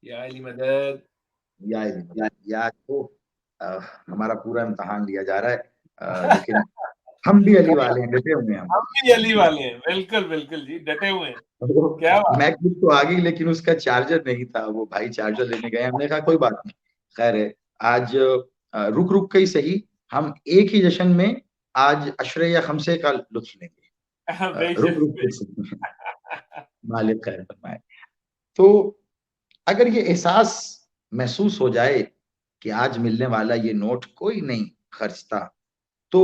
یا علی مدد, یا تو ہمارا پورا امتحان لیا جا رہا ہے, لیکن ہم بھی علی والے ہیں, ڈٹے ہوئے ہیں, ہم بھی علی والے ہیں, بالکل بالکل جی, ڈٹے ہوئے ہیں. کیا بات, میک بک تو آ گئی لیکن اس کا چارجر نہیں تھا, وہ بھائی چارجر لینے گئے, ہم نے کہا کوئی بات نہیں, خیر ہے, آج رک رک کے ہی صحیح ہم ایک ہی جشن میں آج عشرے یا خمسے کا لطف لیں گے, رک رک کے مالک خیر فرمائے. تو اگر یہ احساس محسوس ہو جائے کہ آج ملنے والا یہ نوٹ کوئی نہیں خرچتا, تو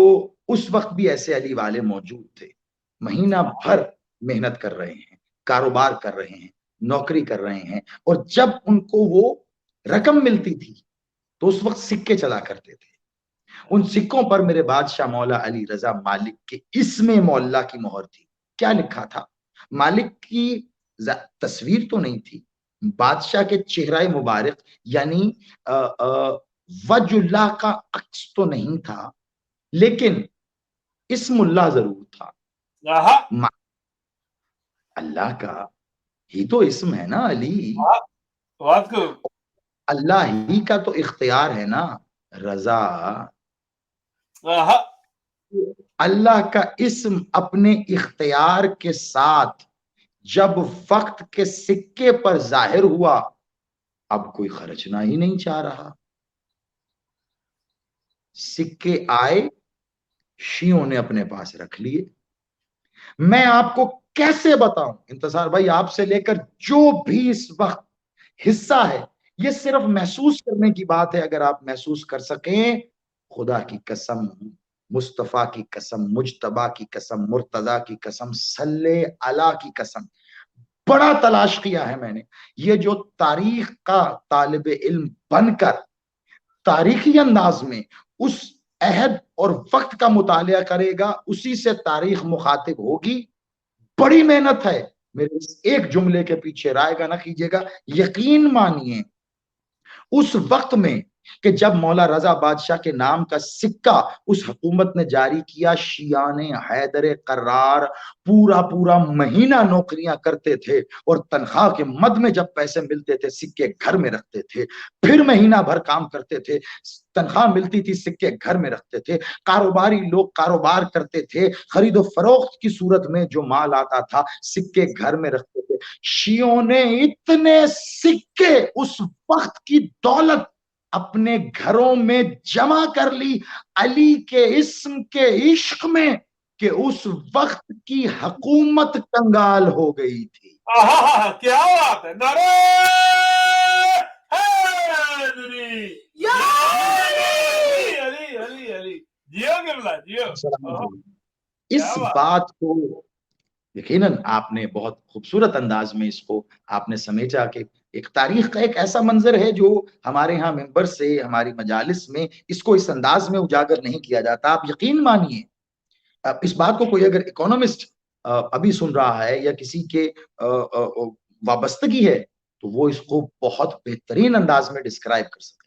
اس وقت بھی ایسے علی والے موجود تھے, مہینہ بھر محنت کر رہے ہیں, کاروبار کر رہے ہیں, نوکری کر رہے ہیں, اور جب ان کو وہ رقم ملتی تھی تو اس وقت سکے چلا کرتے تھے. ان سکوں پر میرے بادشاہ مولا علی رضا مالک کے اسم مولا کی مہر تھی. کیا لکھا تھا؟ مالک کی تصویر تو نہیں تھی, بادشاہ کے چہرہ مبارک یعنی وجہ اللہ کا عکس تو نہیں تھا, لیکن اسم اللہ ضرور تھا. اللہ کا ہی تو اسم ہے نا علی, اللہ ہی کا تو اختیار ہے نا رضا. اللہ کا اسم اپنے اختیار کے ساتھ جب وقت کے سکے پر ظاہر ہوا, اب کوئی خرچنا ہی نہیں چاہ رہا. سکے آئے, شیعوں نے اپنے پاس رکھ لیے. میں آپ کو کیسے بتاؤں انتصار بھائی, آپ سے لے کر جو بھی اس وقت حصہ ہے, یہ صرف محسوس کرنے کی بات ہے. اگر آپ محسوس کر سکیں, خدا کی قسم, مصطفیٰ کی قسم, مجتبیٰ کی قسم, مرتضیٰ کی قسم, صلی اللہ کی قسم, بڑا تلاش کیا ہے میں نے. یہ جو تاریخ کا طالب علم بن کر تاریخی انداز میں اس عہد اور وقت کا مطالعہ کرے گا, اسی سے تاریخ مخاطب ہوگی. بڑی محنت ہے. میرے اس ایک جملے کے پیچھے رائے گا نہ کیجیے گا. یقین مانیے اس وقت میں کہ جب مولا رضا بادشاہ کے نام کا سکہ اس حکومت نے جاری کیا, شیعان حیدر قرار پورا مہینہ نوکریاں کرتے تھے اور تنخواہ کے مد میں جب پیسے ملتے تھے سکے گھر میں رکھتے تھے, پھر مہینہ بھر کام کرتے تھے, تنخواہ ملتی تھی سکے گھر میں رکھتے تھے. کاروباری لوگ کاروبار کرتے تھے, خرید و فروخت کی صورت میں جو مال آتا تھا سکے گھر میں رکھتے تھے. شیعوں نے اتنے سکے اس وقت کی دولت اپنے گھروں میں جمع کر لی علی کے اسم کے عشق میں کہ اس وقت کی حکومت کنگال ہو گئی تھی. کیا بات ہے. نعرہ حیدری علی علی علی. جیو قبلہ جیو. اس بات کو یقیناً آپ نے بہت خوبصورت انداز میں اس کو آپ نے سمیٹا کہ ایک تاریخ کا ایک ایسا منظر ہے جو ہمارے ہاں ممبر سے ہماری مجالس میں اس کو اس انداز میں اجاگر نہیں کیا جاتا. آپ یقین مانیے اس بات کو کوئی اگر اکونومسٹ ابھی سن رہا ہے یا کسی کے وابستگی ہے تو وہ اس کو بہت بہترین انداز میں ڈسکرائب کر سکتے.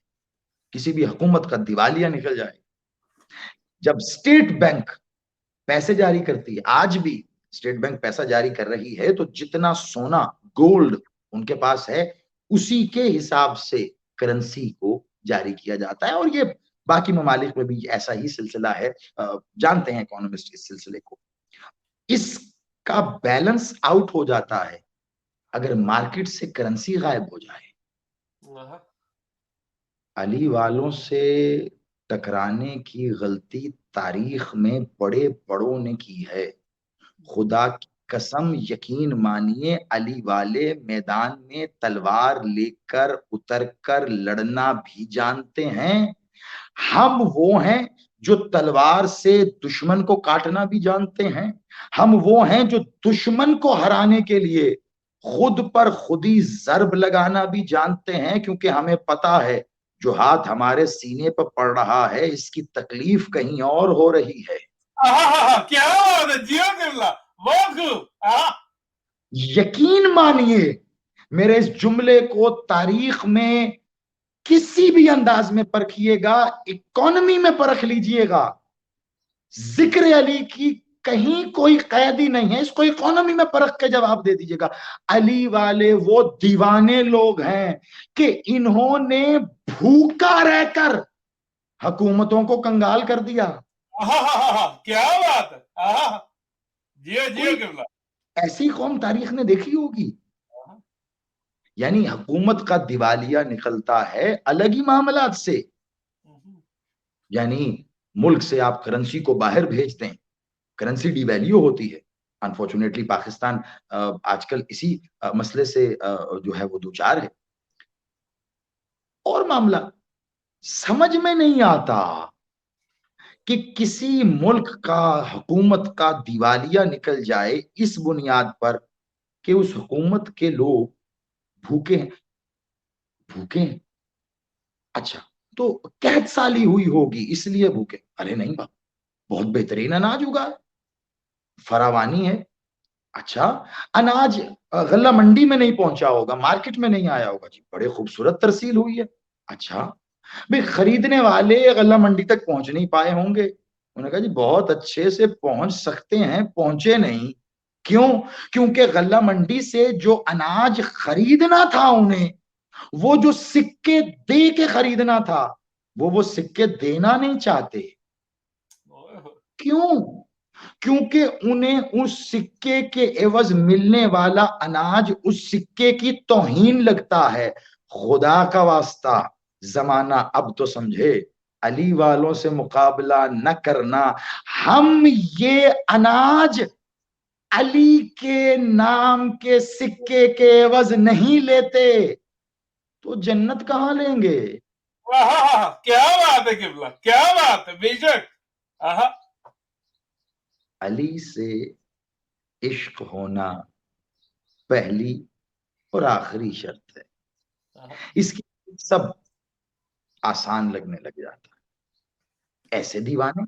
کسی بھی حکومت کا دیوالیہ نکل جائے, جب اسٹیٹ بینک پیسے جاری کرتی ہے, آج بھی اسٹیٹ بینک پیسہ جاری کر رہی ہے, تو جتنا سونا گولڈ ان کے پاس ہے اسی کے حساب سے کرنسی کو جاری کیا جاتا ہے. اور یہ باقی ممالک میں بھی ایسا ہی سلسلہ ہے, جانتے ہیں اکونومسٹ اس سلسلے کو. اس کا بیلنس آؤٹ ہو جاتا ہے اگر مارکیٹ سے کرنسی غائب ہو جائے. علی والوں سے ٹکرانے کی غلطی تاریخ میں بڑے بڑوں نے کی ہے. خدا کی قسم یقین مانیے علی والے میدان میں تلوار لے کر اتر کر لڑنا بھی جانتے ہیں. ہم وہ ہیں جو تلوار سے دشمن کو کاٹنا بھی جانتے ہیں. ہم وہ ہیں جو دشمن کو ہرانے کے لیے خود پر خودی ضرب لگانا بھی جانتے ہیں, کیونکہ ہمیں پتا ہے جو ہاتھ ہمارے سینے پر پڑ رہا ہے اس کی تکلیف کہیں اور ہو رہی ہے. کیا بات ہے. جیو قبلہ بہت خوب. یقین مانیے میرے اس جملے کو تاریخ میں کسی بھی انداز میں پرکھیے گا, اکانومی میں پرکھ لیجئے گا, ذکر علی کی کہیں کوئی قید ہی نہیں ہے. اس کو اکانومی میں پرکھ کے جواب دے دیجئے گا. علی والے وہ دیوانے لوگ ہیں کہ انہوں نے بھوکا رہ کر حکومتوں کو کنگال کر دیا. کیا بات ہے. جیو جیو قبلہ. ایسی قوم تاریخ نے دیکھی ہوگی. یعنی حکومت کا دیوالیہ نکلتا ہے الگ ہی معاملات سے. یعنی ملک سے آپ کرنسی کو باہر بھیجتے ہیں, کرنسی ڈی ویلیو ہوتی ہے. انفارچونیٹلی پاکستان آج کل اسی مسئلے سے جو ہے وہ دوچار ہے. اور معاملہ سمجھ میں نہیں آتا کہ کسی ملک کا حکومت کا دیوالیہ نکل جائے اس بنیاد پر کہ اس حکومت کے لوگ بھوکے ہیں. بھوکے ہیں, اچھا تو قحط سالی ہوئی ہوگی اس لیے بھوکے. ارے نہیں باپ, بہت بہترین اناج ہوگا, فراوانی ہے. اچھا اناج غلہ منڈی میں نہیں پہنچا ہوگا, مارکیٹ میں نہیں آیا ہوگا. جی بڑے خوبصورت ترسیل ہوئی ہے. اچھا بھئی خریدنے والے غلہ منڈی تک پہنچ نہیں پائے ہوں گے. انہوں نے کہا جی بہت اچھے سے پہنچ سکتے ہیں, پہنچے نہیں. کیوں؟ کیونکہ غلہ منڈی سے جو اناج خریدنا تھا انہیں, وہ جو سکے دے کے خریدنا تھا, وہ سکے دینا نہیں چاہتے. کیوں؟ کیونکہ انہیں اس سکے کے عوض ملنے والا اناج اس سکے کی توہین لگتا ہے. خدا کا واسطہ زمانہ اب تو سمجھے, علی والوں سے مقابلہ نہ کرنا. ہم یہ اناج علی کے نام کے سکے کے عوض نہیں لیتے تو جنت کہاں لیں گے؟ کیا بات ہے قبلہ, کیا بات ہے. بے شک علی سے عشق ہونا پہلی اور آخری شرط ہے. اس کی سب آسان لگنے لگ جاتا ہے. ایسے دیوانے.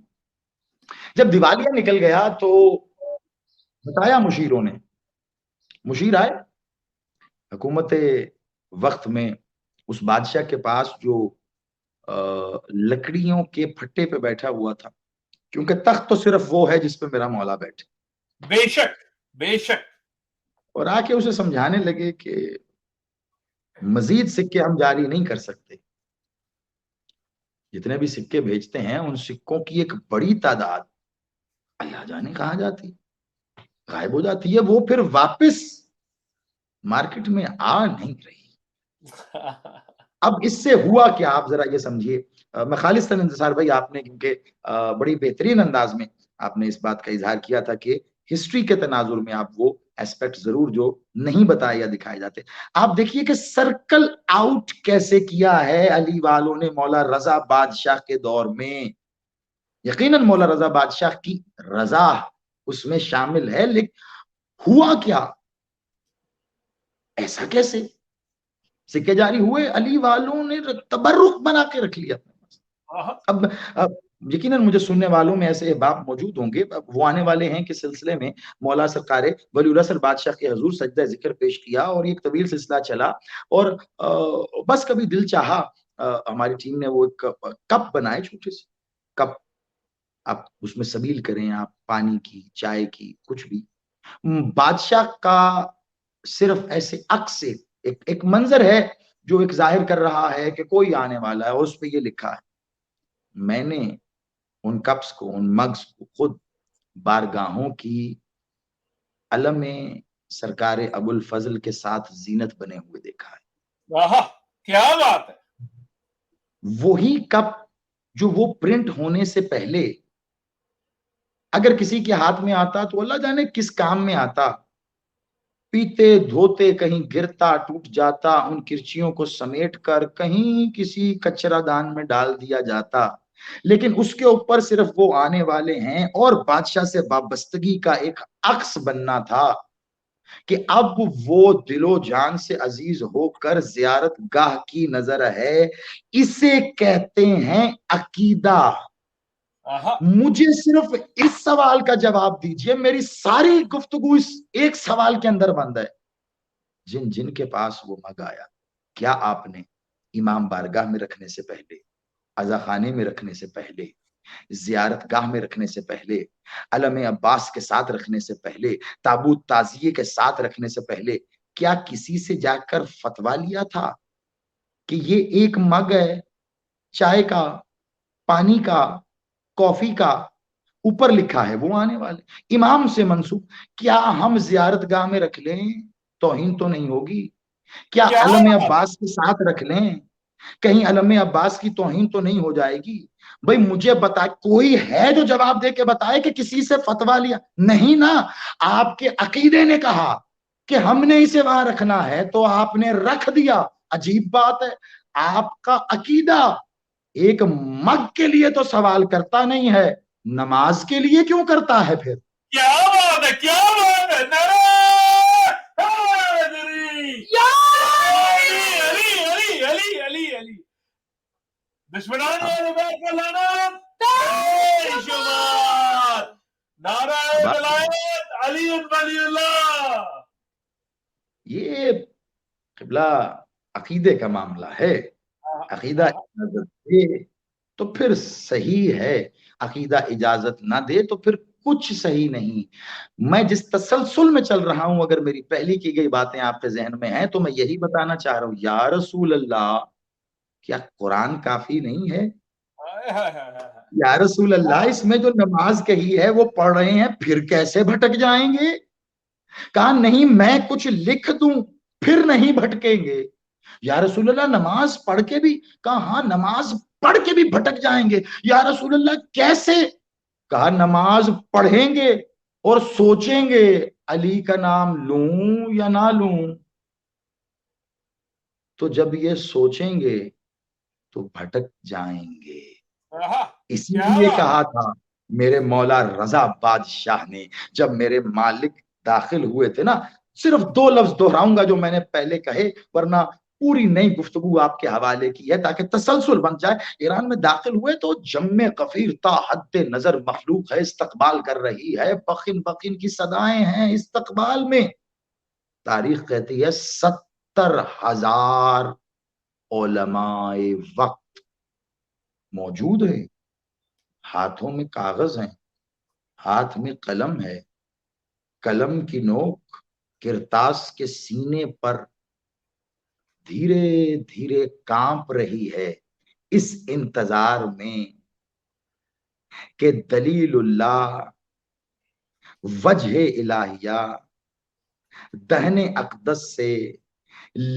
جب دیوالیہ نکل گیا تو بتایا مشیروں نے. مشیر آئے حکومت وقت میں اس بادشاہ کے پاس جو لکڑیوں کے پھٹے پہ بیٹھا ہوا تھا, کیونکہ تخت تو صرف وہ ہے جس پہ میرا مولا بیٹھے. بے شک بے شک. اور آ کے اسے سمجھانے لگے کہ مزید سکے ہم جاری نہیں کر سکتے. جتنے بھی سکے بھیجتے ہیں ان سکوں کی ایک بڑی تعداد اللہ جانے کہاں جاتی, غائب ہو جاتی ہے. وہ پھر واپس مارکیٹ میں آ نہیں رہی. اب اس سے ہوا کیا, آپ ذرا یہ سمجھیے. میں خالص انتصار بھائی, آپ نے کیونکہ بڑی بہترین انداز میں آپ نے اس بات کا اظہار کیا تھا کہ ہسٹری کے تناظر میں آپ وہ ایسپیکٹ ضرور جو نہیں بتائے یا دکھائے جاتے. آپ دیکھیے کہ سرکل آؤٹ کیسے کیا ہے علی والوں نے مولا رضا بادشاہ کے دور میں. یقیناً مولا رضا بادشاہ کی رضا اس میں شامل ہے, لیکن ہوا کیا, ایسا کیسے سکے جاری ہوئے؟ علی والوں نے تبرک بنا کے رکھ لیا. اب یقیناً مجھے سننے والوں میں ایسے احباب موجود ہوں گے, وہ آنے والے ہیں کہ سلسلے میں مولا سرکار ولی اللہ سر بادشاہ کے حضور سجدہ ذکر پیش کیا اور ایک طویل سلسلہ چلا. اور بس کبھی دل چاہا ہماری ٹیم نے وہ ایک کپ بنائے, چھوٹے سے کپ, آپ اس میں سبیل کریں, آپ پانی کی, چائے کی, کچھ بھی. بادشاہ کا صرف ایسے عکس سے ایک منظر ہے جو ایک ظاہر کر رہا ہے کہ کوئی آنے والا ہے, اور اس پہ یہ لکھا ہے. میں نے ان کپس کو, ان مگز کو خود بارگاہوں کی علم سرکار ابو الفضل کے ساتھ زینت بنے ہوئے دیکھا ہے. کیا بات ہے. وہی کپ جو وہ پرنٹ ہونے سے پہلے اگر کسی کے ہاتھ میں آتا تو اللہ جانے کس کام میں آتا. پیتے دھوتے کہیں گرتا ٹوٹ جاتا, ان کرچیوں کو سمیٹ کر کہیں کسی کچرا دان میں ڈال دیا جاتا. لیکن اس کے اوپر صرف وہ آنے والے ہیں اور بادشاہ سے وابستگی کا ایک عکس بننا تھا کہ اب وہ دل و جان سے عزیز ہو کر زیارت گاہ کی نظر ہے. اسے کہتے ہیں عقیدہ. مجھے صرف اس سوال کا جواب دیجئے, میری ساری گفتگو اس ایک سوال کے اندر بند ہے. جن جن کے پاس وہ مگ آیا, کیا آپ نے امام بارگاہ میں رکھنے سے پہلے, عزا خانے میں رکھنے سے پہلے, زیارت گاہ میں رکھنے سے پہلے, علم عباس کے ساتھ رکھنے سے پہلے, تابوت تعزیے کے ساتھ رکھنے سے پہلے, کیا کسی سے جا کر فتویٰ لیا تھا کہ یہ ایک مگ ہے چائے کا, پانی کا, کافی کا, اوپر لکھا ہے وہ آنے والے امام سے منسوب, کیا ہم زیارت گاہ میں رکھ لیں توہین تو نہیں ہوگی؟ کیا علم عباس کے ساتھ رکھ لیں, کہیں علم عباس کی توہین تو نہیں ہو جائے گی؟ بھئی مجھے بتا, کوئی ہے جو جواب دے کے بتائے کہ کسی سے فتویٰ لیا؟ نہیں نا, آپ کے عقیدے نے کہا کہ ہم نے اسے وہاں رکھنا ہے تو آپ نے رکھ دیا. عجیب بات ہے, آپ کا عقیدہ ایک مگ کے لیے تو سوال کرتا نہیں ہے, نماز کے لیے کیوں کرتا ہے پھر؟ کیا بات ہے, کیا بات ہے. دشمنان اہل بیت پر لعنت, بے شمار. نعرہ ولایت علی ولی اللہ. یہ قبلہ عقیدے کا معاملہ ہے. عقیدہ اجازت دے تو پھر صحیح ہے, عقیدہ اجازت نہ دے تو پھر کچھ صحیح نہیں. میں جس تسلسل میں چل رہا ہوں, اگر میری پہلی کی گئی باتیں آپ کے ذہن میں ہیں تو میں یہی بتانا چاہ رہا ہوں, یا رسول اللہ, کیا قرآن کافی نہیں ہے؟ یا رسول اللہ, اس میں جو نماز کہی ہے وہ پڑھ رہے ہیں, پھر کیسے بھٹک جائیں گے؟ کہا نہیں میں کچھ لکھ دوں پھر نہیں بھٹکیں گے. یا رسول اللہ نماز پڑھ کے بھی, کہا ہاں نماز پڑھ کے بھی بھٹک جائیں گے. یا رسول اللہ کیسے؟ کہا نماز پڑھیں گے اور سوچیں گے علی کا نام لوں یا نہ لوں, تو جب یہ سوچیں گے تو بھٹک جائیں گے. اسی لیے کہا تھا میرے مولا رضا بادشاہ نے, جب میرے مالک داخل ہوئے تھے نا, صرف 2 لفظ دہراؤں گا جو میں نے پہلے کہے، ورنہ پوری نئی گفتگو آپ کے حوالے کی ہے تاکہ تسلسل بن جائے. ایران میں داخل ہوئے تو جم غفیر تا حد نظر مخلوق ہے، استقبال کر رہی ہے، بخن بخن کی صدائیں ہیں استقبال میں. تاریخ کہتی ہے 70,000 علماء وقت موجود ہیں، ہاتھوں میں کاغذ ہیں، ہاتھ میں قلم ہے، قلم کی نوک کرتاس کے سینے پر دھیرے دھیرے کانپ رہی ہے اس انتظار میں کہ دلیل اللہ، وجہ الہیہ، دہن اقدس سے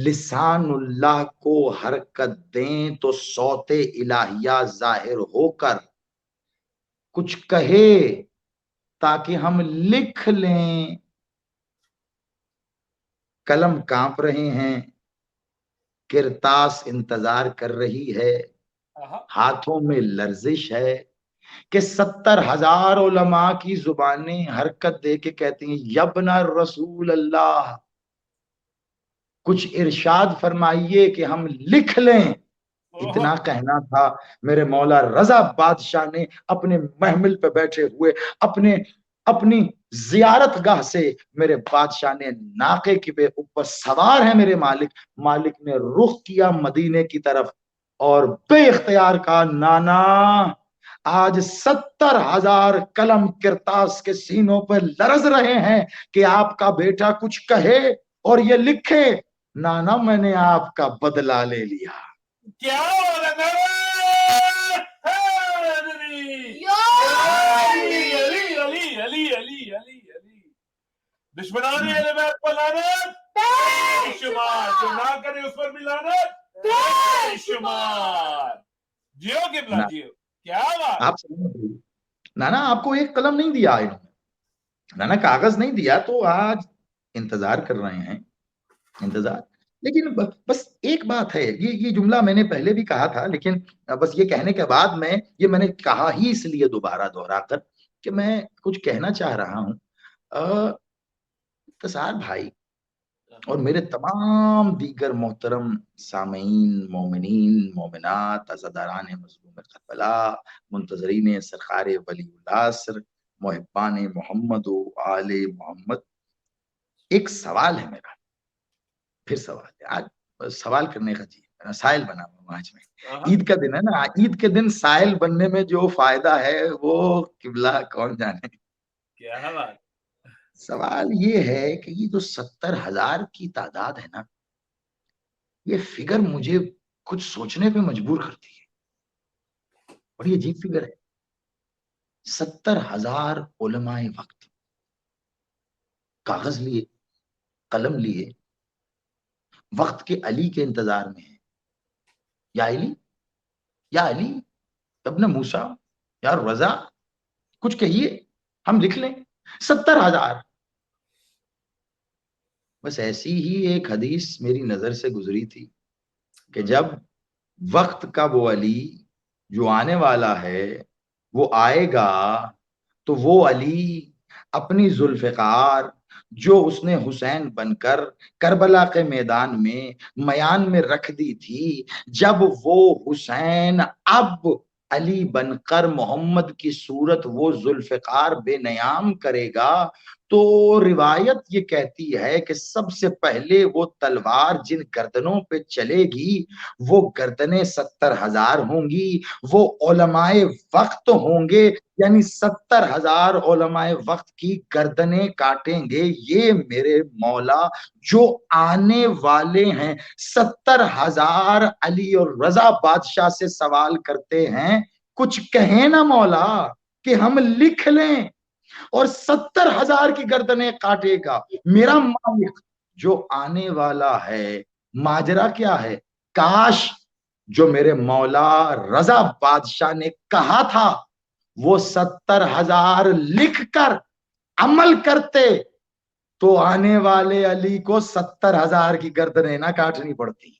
لسان اللہ کو حرکت دیں تو صوت الہیہ ظاہر ہو کر کچھ کہے تاکہ ہم لکھ لیں. قلم کانپ رہے ہیں، کرتاس انتظار کر رہی ہے، ہاتھوں میں لرزش ہے کہ 70,000 علماء کی زبانیں حرکت دے کے کہتی ہیں یبن رسول اللہ، کچھ ارشاد فرمائیے کہ ہم لکھ لیں. اتنا کہنا تھا میرے مولا رضا بادشاہ نے اپنے محمل پہ بیٹھے ہوئے اپنی زیارت گاہ سے میرے بادشاہ نے ناقے کے اوپر سوار ہے میرے مالک نے رخ کیا مدینے کی طرف اور بے اختیار کہا نانا آج 70,000 قلم کرتاس کے سینوں پہ لرز رہے ہیں کہ آپ کا بیٹا کچھ کہے اور یہ لکھے. نانا میں نے آپ کا بدلہ لے لیا. کیا دشمنان اہل بیت پر لعنت بے شمار، جو نہ کرے اس پر بھی لعنت بے شمار. جیو قبلہ جیو. کیا بات. آپ نانا آپ کو ایک قلم نہیں دیا انہوں نے، نانا کاغذ نہیں دیا تو آج انتظار کر رہے ہیں، انتظار. لیکن بس ایک بات ہے، یہ جملہ میں نے پہلے بھی کہا تھا لیکن بس یہ کہنے کے بعد میں نے کہا ہی اس لیے دوبارہ دوہرا کر کہ میں کچھ کہنا چاہ رہا ہوں. انتصار بھائی اور میرے تمام دیگر محترم سامعین، مومنین، مومنات، عزاداران مظلوم کربلا، منتظرین سرکار ولی اللہ، محبان محمد و آل محمد، ایک سوال ہے میرا، پھر سوال ہے. آج سوال کرنے کا جی سائل بنا ہوا آج میں. عید کا دن ہے نا، عید کے دن سائل بننے میں جو فائدہ ہے وہ قبلہ کون جانے. کیا بات. سوال یہ ہے کہ یہ جو 70,000 کی تعداد ہے نا، یہ فگر مجھے کچھ سوچنے پہ مجبور کرتی ہے. بڑی عجیب فگر ہے. 70,000 علماء وقت کاغذ لیے، قلم لیے، وقت کے علی کے انتظار میں ہے. یا علی، یا علی ابن موسیٰ، یا رضا کچھ کہیے ہم لکھ لیں. 70,000. بس ایسی ہی ایک حدیث میری نظر سے گزری تھی کہ جب وقت کا وہ علی جو آنے والا ہے وہ آئے گا تو وہ علی اپنی ذوالفقار جو اس نے حسین بن کر کربلا کے میدان میں میان میں رکھ دی تھی، جب وہ حسین اب علی بن کر محمد کی صورت وہ ذوالفقار بے نیام کرے گا تو روایت یہ کہتی ہے کہ سب سے پہلے وہ تلوار جن گردنوں پہ چلے گی وہ گردنیں 70,000 ہوں گی، وہ علماء وقت ہوں گے، یعنی 70,000 علماء وقت کی گردنیں کاٹیں گے. یہ میرے مولا جو آنے والے ہیں 70,000 علی اور رضا بادشاہ سے سوال کرتے ہیں کچھ کہیں نا مولا کہ ہم لکھ لیں، اور 70,000 کی گردنیں کاٹے گا. میرا مالک جو آنے والا ہے، ماجرا کیا ہے؟ کاش جو میرے مولا رضا بادشاہ نے کہا تھا وہ 70,000 لکھ کر عمل کرتے تو آنے والے علی کو 70,000 کی گردنیں نہ کاٹنی پڑتی.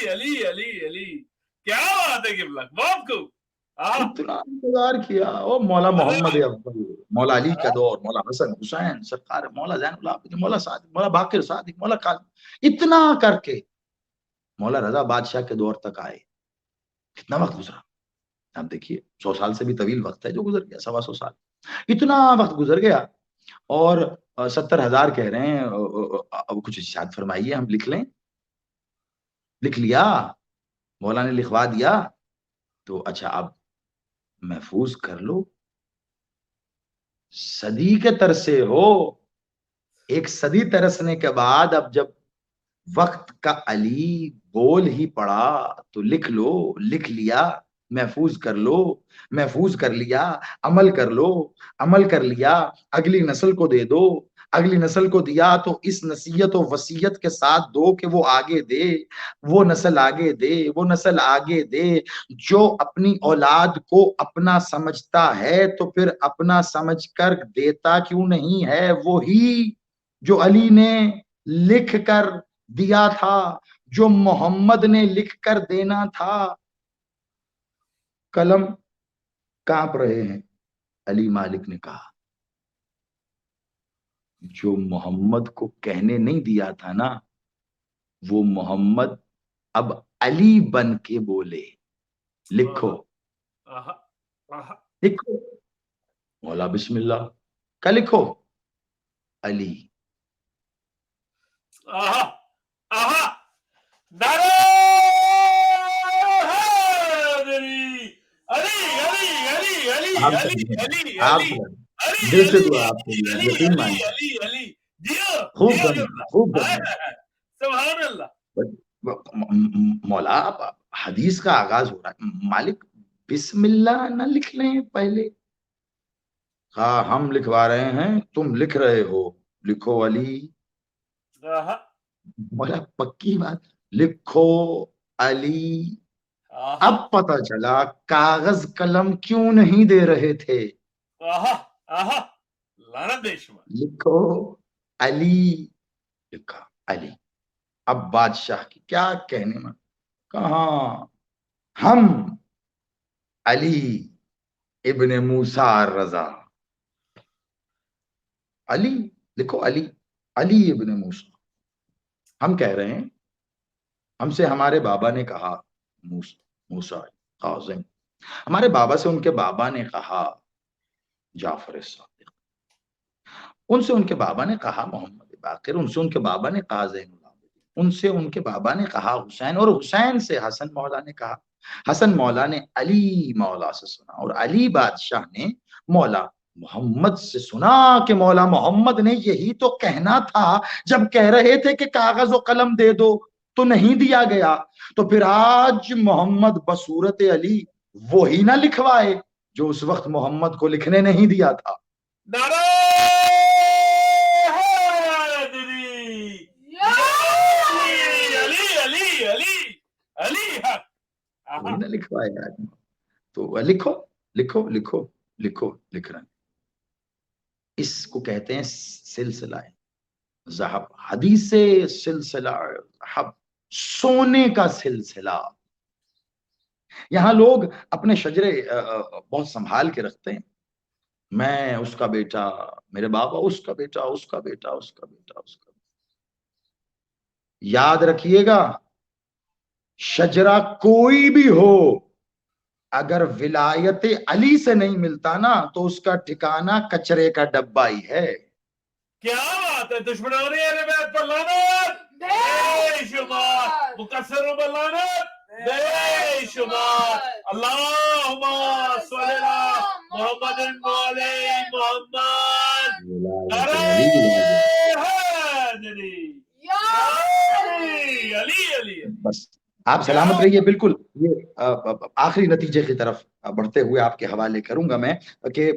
علی کیا بات ہے قبلہ. بہت خوب. اتنا انتظار کیا. او مولا محمد افضل، مولا علی کا دور، مولا حسن حسین سرکار، مولا زین العابدین، مولا صادق، مولا باقر صادق، مولا قاسم، اتنا کر کے مولا رضا بادشاہ کے دور تک آئے. کتنا وقت گزرا آپ دیکھیے. 100 سال سے بھی طویل وقت ہے جو گزر گیا، 125 سال. اتنا وقت گزر گیا اور 70,000 کہہ رہے ہیں. اب کچھ ارشاد فرمائیے، ہم لکھ لیں. لکھ لیا، مولا نے لکھوا دیا. تو اچھا اب محفوظ کر لو. صدی کے ترسے ہو، ایک صدی ترسنے کے بعد اب جب وقت کا علی بول ہی پڑا تو لکھ لو. لکھ لیا، محفوظ کر لو. محفوظ کر لیا، عمل کر لو. عمل کر لیا، اگلی نسل کو دے دو. اگلی نسل کو دیا تو اس نصیحت و وصیت کے ساتھ دو کہ وہ آگے دے، وہ نسل آگے دے، وہ نسل آگے دے. جو اپنی اولاد کو اپنا سمجھتا ہے تو پھر اپنا سمجھ کر دیتا کیوں نہیں ہے؟ وہی جو علی نے لکھ کر دیا تھا، جو محمد نے لکھ کر دینا تھا. قلم کانپ رہے ہیں. علی مالک نے کہا جو محمد کو کہنے نہیں دیا تھا نا، وہ محمد اب علی بن کے بولے. لکھو لکھو. مولا بسم اللہ کا لکھو. علی. دل سے دعا آپ کے لیے، یقین مانیے. خوب سبحان اللہ. مولا حدیث کا آغاز ہو رہا ہے. مالک بسم اللہ نہ لکھ لیں پہلے؟ ہاں ہم لکھوا رہے ہیں، تم لکھ رہے ہو. لکھو علی. مولا پکی بات، لکھو علی. اب پتہ چلا کاغذ قلم کیوں نہیں دے رہے تھے. لکھو علی. لکھا علی. اب بادشاہ کی کیا کہنے میں، کہاں ہم علی ابن موسیٰ الرضا. علی لکھو. علی علی ابن موسیٰ. ہم کہہ رہے ہیں، ہم سے ہمارے بابا نے کہا موسیٰ کاظم. ہمارے بابا سے ان کے بابا نے کہا جعفر صادق. ان سے ان کے بابا نے کہا محمد باقر. ان سے ان کے بابا نے کہا زین العابدین. ان سے ان کے بابا نے کہا حسین. اور حسین سے حسن مولا نے کہا. حسن مولا نے علی مولا سے سنا. اور علی بادشاہ نے مولا محمد سے سنا کہ مولا محمد نے یہی تو کہنا تھا جب کہہ رہے تھے کہ کاغذ و قلم دے دو تو نہیں دیا گیا. تو پھر آج محمد بصورت علی وہی نہ لکھوائے جو اس وقت محمد کو لکھنے نہیں دیا تھا. وہی نہ لکھوائے. تو لکھو لکھو لکھو لکھو. لکھ رہے ہیں. اس کو کہتے ہیں سلسلہ ذہب. حدیث سلسلہ ذہب، سونے کا سلسلہ. یہاں لوگ اپنے شجرے بہت سنبھال کے رکھتے ہیں. میں اس کا بیٹا، میرے بابا اس کا بیٹا، اس کا بیٹا، اس کا بیٹا، اس کا بیٹا. یاد رکھیے گا، شجرہ کوئی بھی ہو اگر ولایت علی سے نہیں ملتا نا تو اس کا ٹھکانہ کچرے کا ڈبہ ہی ہے. کیا بات ہے. دشمنان اہل بیت پر لعنت بے شمار، مقصروں پر لعنت بے شمار. اللہم صلی علی محمد وعلی محمد. بس آپ سلامت رہیے. بالکل یہ آخری نتیجے کی طرف بڑھتے ہوئے آپ کے حوالے کروں گا میں کہ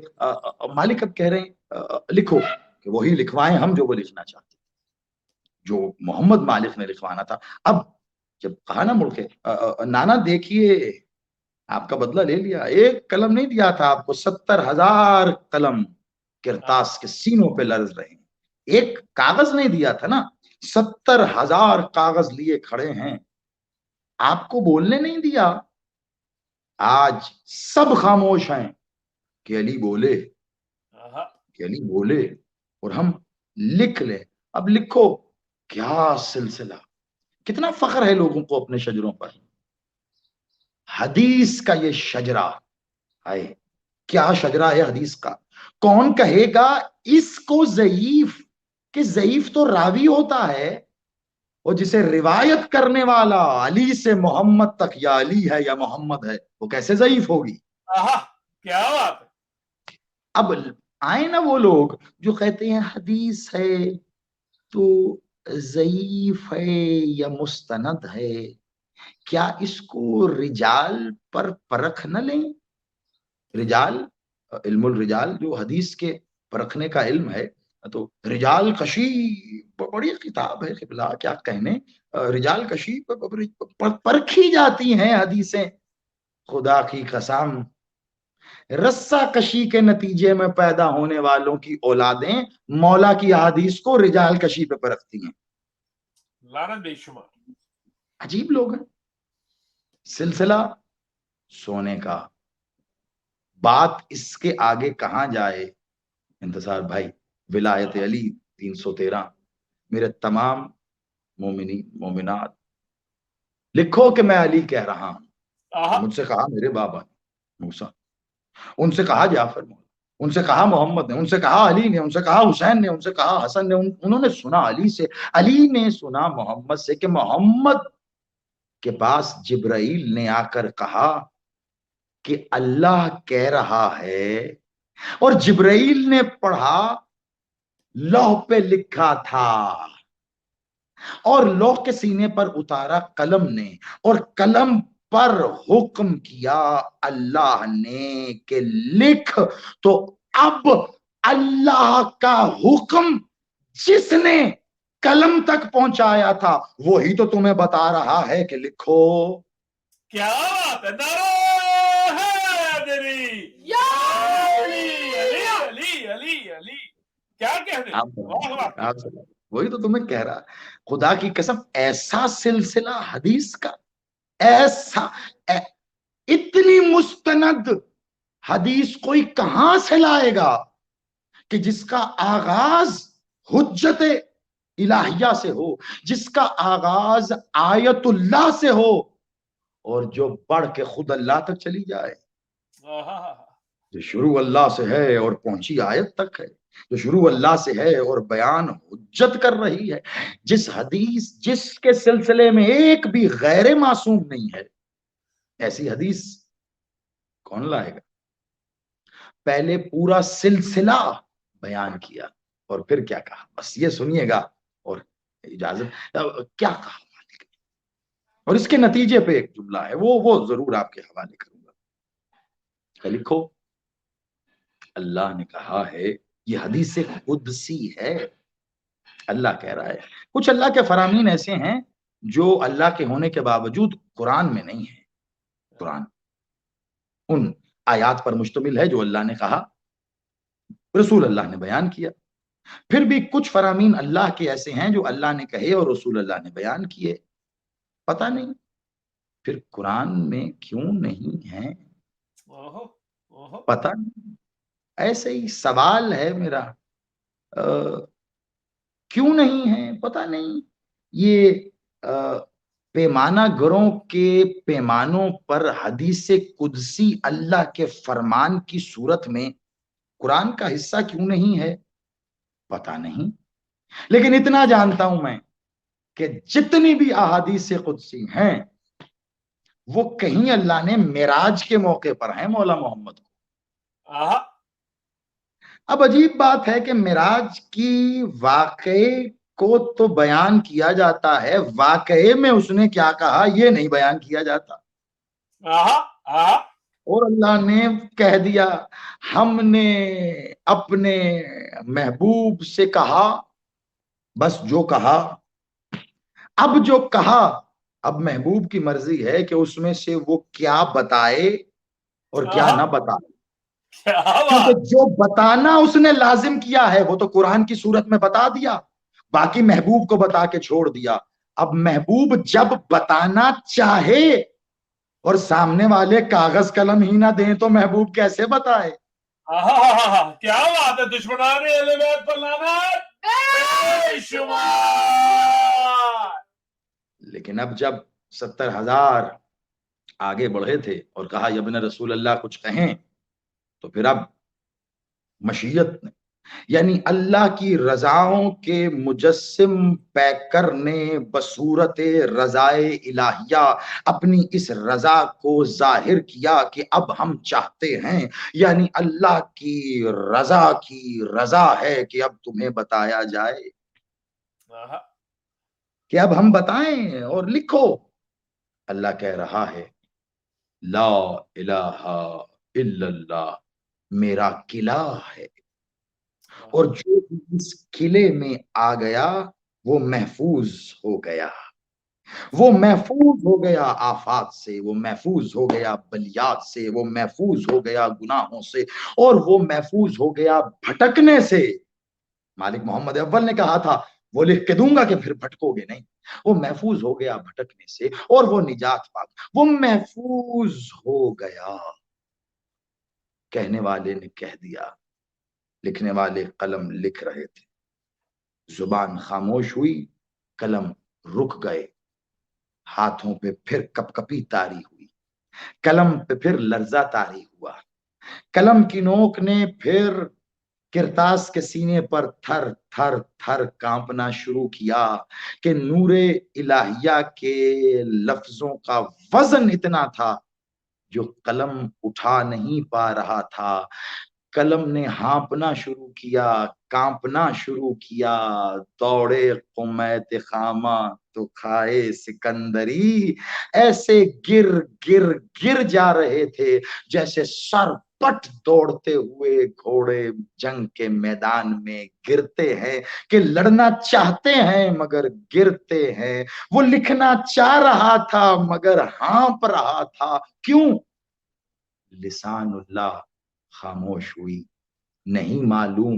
مالک اب کہہ رہے ہیں لکھو، کہ وہی لکھوائیں ہم جو وہ لکھنا چاہتے، جو محمد مالک نے لکھوانا تھا. اب جب کہا نا مڑ کے نانا دیکھیے آپ کا بدلہ لے لیا. ایک قلم نہیں دیا تھا آپ کو، 70,000 قلم کرتاس کے سینوں پہ لرز رہے ہیں. ایک کاغذ نہیں دیا تھا نا، 70,000 کاغذ لیے کھڑے ہیں. آپ کو بولنے نہیں دیا. آج سب خاموش ہیں کہ علی بولے، آہا، کہ علی بولے اور ہم لکھ لیں. اب لکھو کیا سلسلہ، کتنا فخر ہے لوگوں کو اپنے شجروں پر. حدیث کا یہ شجرا ہے، کیا شجرا ہے حدیث کا. کون کہے گا اس کو ضعیف، کہ ضعیف تو راوی ہوتا ہے، اور جسے روایت کرنے والا علی سے محمد تک یا علی ہے یا محمد ہے، وہ کیسے ضعیف ہوگی. آہا، کیا بات ہے. اب آئے نا وہ لوگ جو کہتے ہیں حدیث ہے تو ضعیف ہے یا مستند ہے، کیا اس کو رجال پر پرکھ نہ لیں. رجال، علم الرجال جو حدیث کے پرکھنے کا علم ہے، تو رجال کشی بڑی کتاب ہے قبلہ، کیا کہنے. رجال کشی پرکھی جاتی ہیں حدیثیں. خدا کی قسم، رسہ کشی کے نتیجے میں پیدا ہونے والوں کی اولادیں مولا کی احادیث کو رجال کشی پہ پرکھتی ہیں. لعنت بے شمار. عجیب لوگ ہیں. سلسلہ سونے کا. بات اس کے آگے کہاں جائے. انتصار بھائی، ولایت علی 313. میرے تمام مومنات لکھو کہ میں علی کہہ رہا ہوں. آہا، مجھ سے کہا میرے بابا موسیٰ، ان سے کہا جعفر مولا، ان سے کہا محمد نے، ان سے کہا علی نے، ان سے کہا حسین نے، ان سے کہا حسن نے. انہوں نے سنا علی سے، علی نے سنا محمد سے کہ محمد کے پاس جبرائیل نے آ کر کہا کہ اللہ کہہ رہا ہے، اور جبرائیل نے پڑھا، لوح پہ لکھا تھا، اور لوح کے سینے پر اتارا قلم نے، اور قلم پر حکم کیا اللہ نے کہ لکھ. تو اب اللہ کا حکم جس نے قلم تک پہنچایا تھا وہی تو تمہیں بتا رہا ہے کہ لکھو. کیا بات ہے. نعرہ حیدری، یا علی علی علی علی علی. کیا کہنے. واہ واہ. وہی تو تمہیں کہہ رہا. خدا کی قسم، ایسا سلسلہ حدیث کا، ایسا اتنی مستند حدیث کوئی کہاں سے لائے گا کہ جس کا آغاز حجت الہیہ سے ہو، جس کا آغاز آیت اللہ سے ہو، اور جو بڑھ کے خود اللہ تک چلی جائے. جو شروع اللہ سے ہے اور پہنچی آیت تک ہے، جو شروع اللہ سے ہے اور بیان حجت کر رہی ہے، جس حدیث جس کے سلسلے میں ایک بھی غیر معصوم نہیں ہے، ایسی حدیث کون لائے گا. پہلے پورا سلسلہ بیان کیا اور پھر کیا کہا، بس یہ سنیے گا اور اجازت. کیا کہا مالک نے، اور اس کے نتیجے پہ ایک جملہ ہے، وہ ضرور آپ کے حوالے کروں گا. لکھو، اللہ نے کہا ہے، یہ حدیث قدسی ہے. اللہ کہہ رہا ہے. کچھ اللہ کے فرامین ایسے ہیں جو اللہ کے ہونے کے باوجود قرآن میں نہیں ہے. قرآن ان آیات پر مشتمل ہے جو اللہ نے کہا، رسول اللہ نے بیان کیا. پھر بھی کچھ فرامین اللہ کے ایسے ہیں جو اللہ نے کہے اور رسول اللہ نے بیان کیے. پتہ نہیں پھر قرآن میں کیوں نہیں ہے، پتہ نہیں. ایسے ہی سوال ہے میرا، کیوں نہیں ہے پتہ نہیں. یہ پیمانہ گروں کے پیمانوں پر حدیث قدسی اللہ کے فرمان کی صورت میں قرآن کا حصہ کیوں نہیں ہے، پتہ نہیں. لیکن اتنا جانتا ہوں میں کہ جتنی بھی احادیث قدسی ہیں وہ کہیں اللہ نے معراج کے موقع پر ہیں مولا محمد کو. اب عجیب بات ہے کہ معراج کی واقعے کو تو بیان کیا جاتا ہے، واقعے میں اس نے کیا کہا یہ نہیں بیان کیا جاتا. اور اللہ نے کہہ دیا، ہم نے اپنے محبوب سے کہا، بس جو کہا. اب جو کہا، اب محبوب کی مرضی ہے کہ اس میں سے وہ کیا بتائے اور کیا نہ بتائے. کیونکہ جو بتانا اس نے لازم کیا ہے وہ تو قرآن کی صورت میں بتا دیا، باقی محبوب کو بتا کے چھوڑ دیا. اب محبوب جب بتانا چاہے اور سامنے والے کاغذ قلم ہی نہ دیں تو محبوب کیسے بتائے؟ کیا بات ہے، دشمنان اہل بیت پر لعنت بے شمار۔ لیکن اب جب 70,000 آگے بڑھے تھے اور کہا یا ابن رسول اللہ کچھ کہیں، تو پھر اب مشیت نے، یعنی اللہ کی رضاؤں کے مجسم پیکر نے بصورت رضائے الہیہ اپنی اس رضا کو ظاہر کیا کہ اب ہم چاہتے ہیں، یعنی اللہ کی رضا ہے کہ اب تمہیں بتایا جائے، کہ اب ہم بتائیں اور لکھو۔ اللہ کہہ رہا ہے لا الہ الا اللہ میرا قلعہ ہے، اور جو اس قلعے میں آ گیا وہ محفوظ ہو گیا، وہ محفوظ ہو گیا آفات سے، وہ محفوظ ہو گیا بلیات سے، وہ محفوظ ہو گیا گناہوں سے، اور وہ محفوظ ہو گیا بھٹکنے سے۔ مالک محمد اول نے کہا تھا وہ لکھ کے دوں گا کہ پھر بھٹکو گے نہیں، وہ محفوظ ہو گیا بھٹکنے سے، اور وہ نجات پا، وہ محفوظ ہو گیا۔ کہنے والے نے کہہ دیا، لکھنے والے قلم لکھ رہے تھے، زبان خاموش ہوئی، قلم رک گئے، ہاتھوں پہ پھر کپ کپی طاری ہوئی، قلم پہ پھر لرزہ طاری ہوا، قلم کی نوک نے پھر کرتاس کے سینے پر تھر تھر تھر کانپنا شروع کیا کہ نور الہیہ کے لفظوں کا وزن اتنا تھا جو قلم اٹھا نہیں پا رہا تھا۔ قلم نے ہانپنا شروع کیا، کانپنا شروع کیا، دوڑے قمیت خامہ تو کھائے سکندری، ایسے گر گر گر جا رہے تھے جیسے سر پٹ دوڑتے ہوئے گھوڑے جنگ کے میدان میں گرتے ہیں، کہ لڑنا چاہتے ہیں مگر گرتے ہیں۔ وہ لکھنا چاہ رہا تھا مگر ہانپ رہا تھا، کیوں؟ لسان اللہ خاموش ہوئی، نہیں معلوم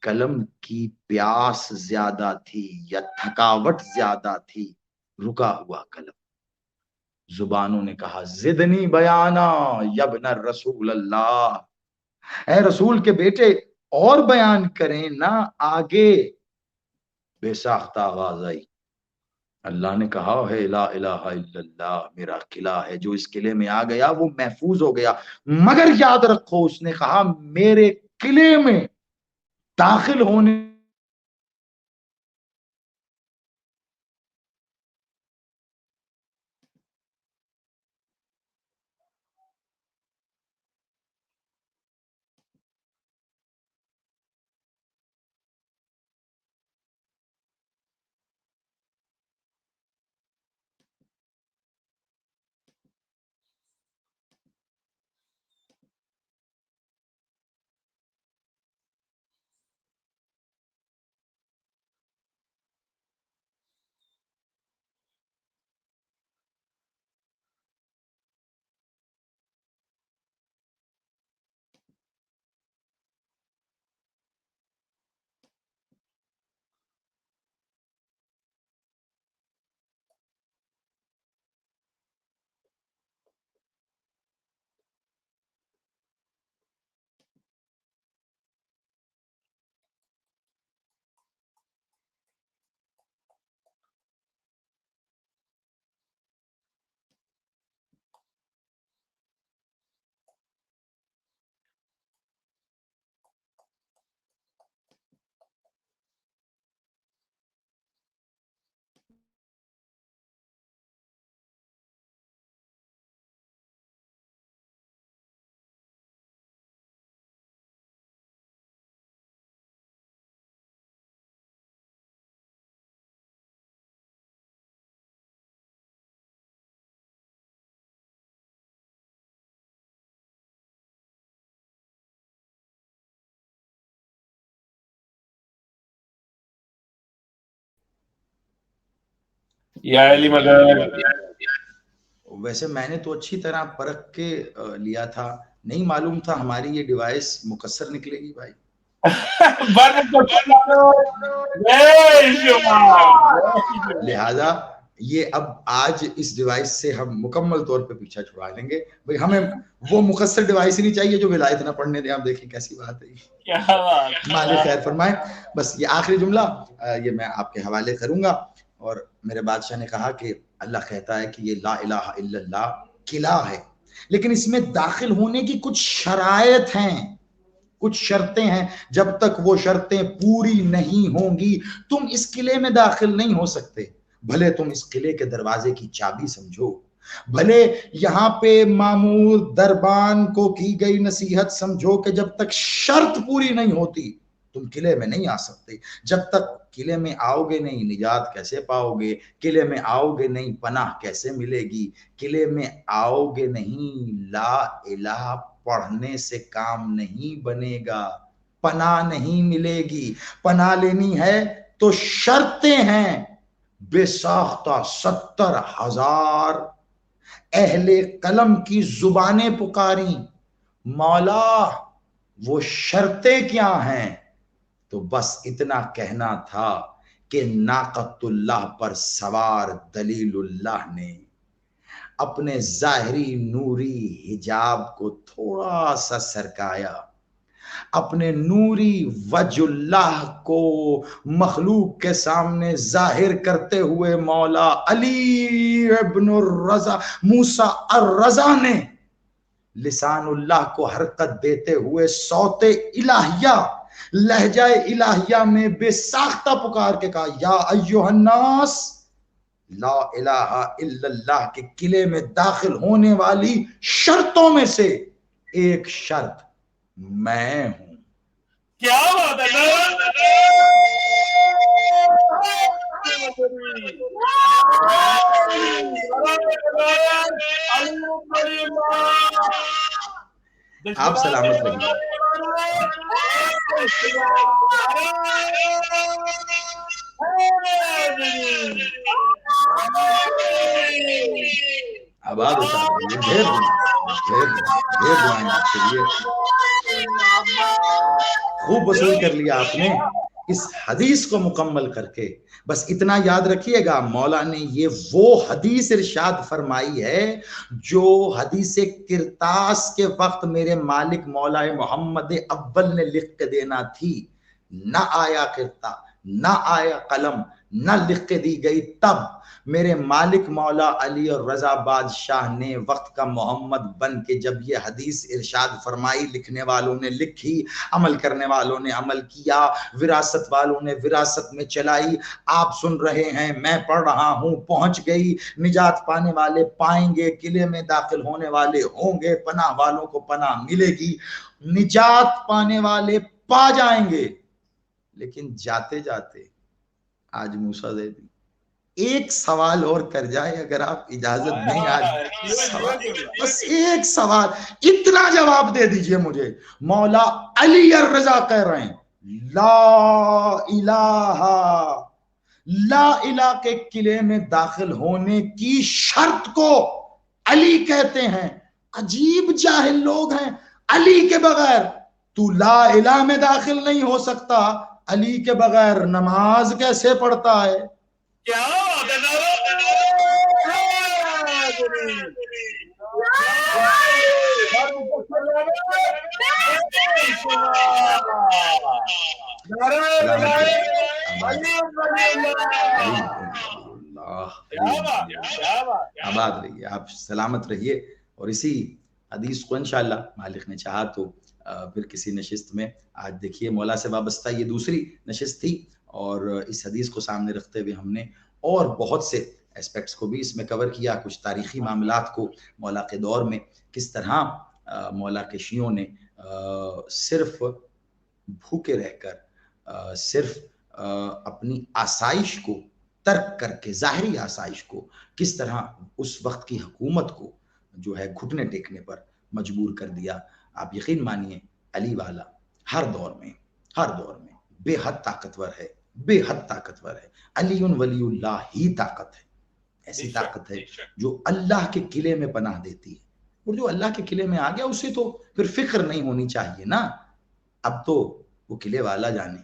قلم کی پیاس زیادہ تھی یا تھکاوٹ زیادہ تھی، رکا ہوا قلم۔ زبانوں نے کہا زدنی بیانا یبن رسول اللہ، اے رسول کے بیٹے اور بیان کریں نا آگے۔ بے ساختہ آواز آئی، اللہ نے کہا ہے لا الہ الا اللہ میرا قلعہ ہے، جو اس قلعے میں آ گیا وہ محفوظ ہو گیا، مگر یاد رکھو اس نے کہا میرے قلعے میں داخل ہونے یا علی مگر ویسے میں نے تو اچھی طرح پرکھ کے لیا تھا، نہیں معلوم تھا ہماری یہ ڈیوائس مکسر نکلے گی بھائی۔ لہذا یہ اب آج اس ڈیوائس سے ہم مکمل طور پہ پیچھا چھڑا لیں گے بھئی، ہمیں وہ مقصر ڈیوائس ہی نہیں چاہیے جو ولایت نہ پڑھنے دیں. آپ دیکھیں کیسی بات ہے. کیا بات. مالک خیر فرمائے. بس یہ آخری جملہ یہ میں آپ کے حوالے کروں گا. اور میرے بادشاہ نے کہا کہ اللہ کہتا ہے کہ یہ لا الہ الا اللہ قلعہ ہے، لیکن اس میں داخل ہونے کی کچھ شرائط ہیں، کچھ شرطیں ہیں. جب تک وہ شرطیں پوری نہیں ہوں گی تم اس قلعے میں داخل نہیں ہو سکتے. بھلے تم اس قلعے کے دروازے کی چابی سمجھو، بھلے یہاں پہ مامور دربان کو کی گئی نصیحت سمجھو کہ جب تک شرط پوری نہیں ہوتی تم قلعے میں نہیں آ سکتے. جب تک قلعے میں آؤ گے نہیں نجات کیسے پاؤ گے؟ قلعے میں آؤ گے نہیں پناہ کیسے ملے گی؟ قلعے میں آؤ گے نہیں لا الہ پڑھنے سے کام نہیں بنے گا، پناہ نہیں ملے گی. پناہ لینی ہے تو شرطیں ہیں. بے ساختہ 70,000 اہل قلم کی زبانیں پکاری، مولا وہ شرطیں کیا ہیں؟ تو بس اتنا کہنا تھا کہ ناقۃ اللہ پر سوار دلیل اللہ نے اپنے ظاہری نوری حجاب کو تھوڑا سا سرکایا، اپنے نوری وجہ اللہ کو مخلوق کے سامنے ظاہر کرتے ہوئے مولا علی ابن الرضا موسیٰ الرضا نے لسان اللہ کو حرکت دیتے ہوئے صوت الہیہ لہجہ الہیہ میں بے ساختہ پکار کے کہا یا ایھا الناس، لا الہ الا اللہ کے قلعے میں داخل ہونے والی شرطوں میں سے ایک شرط میں ہوں. کیا بات ہے. آپ سلامت رہیے. آباد ہوتا ہے. ڈھیر دعائیں آپ کے لیے. خوب وصول کر لیا آپ نے اس حدیث کو مکمل کر کے. بس اتنا یاد رکھیے گا مولا نے یہ وہ حدیث ارشاد فرمائی ہے جو حدیث کرتاس کے وقت میرے مالک مولا محمد اول نے لکھ کے دینا تھی. نہ آیا کرتا، نہ آیا قلم، نہ لکھ کے دی گئی. تب میرے مالک مولا علی اور رضا بادشاہ نے وقت کا محمد بن کے جب یہ حدیث ارشاد فرمائی، لکھنے والوں نے لکھی، عمل کرنے والوں نے عمل کیا، وراثت والوں نے وراثت میں چلائی. آپ سن رہے ہیں، میں پڑھ رہا ہوں، پہنچ گئی. نجات پانے والے پائیں گے، قلعے میں داخل ہونے والے ہوں گے، پناہ والوں کو پناہ ملے گی، نجات پانے والے پا جائیں گے. لیکن جاتے جاتے آج موسیٰ دے دی ایک سوال اور کر جائے اگر آپ اجازت نہیں. آج سوال، بس ایک سوال، اتنا جواب دے دیجئے مجھے. مولا علی الرضا کہہ رہے ہیں لا الہ کے قلعے میں داخل ہونے کی شرط کو علی کہتے ہیں. عجیب جاہل لوگ ہیں. علی کے بغیر تو لا الہ میں داخل نہیں ہو سکتا، علی کے بغیر نماز کیسے پڑھتا ہے؟ کیا بات ہے. آباد رہیے، آپ سلامت رہیے. اور اسی حدیث کو انشاءاللہ مالک نے چاہا تو پھر کسی نشست میں، آج دیکھیے مولا سے وابستہ یہ دوسری نشست تھی، اور اس حدیث کو سامنے رکھتے ہوئے ہم نے اور بہت سے اسپیکٹس کو بھی اس میں کور کیا. کچھ تاریخی معاملات کو مولا کے دور میں کس طرح مولا کے شیعوں نے صرف بھوکے رہ کر، صرف اپنی آسائش کو ترک کر کے، ظاہری آسائش کو کس طرح اس وقت کی حکومت کو جو ہے گھٹنے ٹیکنے پر مجبور کر دیا. آپ یقین مانیے علی والا ہر دور میں بے حد طاقتور ہے، بے حد طاقتور ہے. علی ولی اللہ ہی طاقت ہے، ایسی طاقت ہے جو اللہ کے قلعے میں پناہ دیتی ہے. اور جو اللہ کے قلعے میں آ گیا اسے تو پھر فکر نہیں ہونی چاہیے نا. اب تو وہ قلعے والا جانے،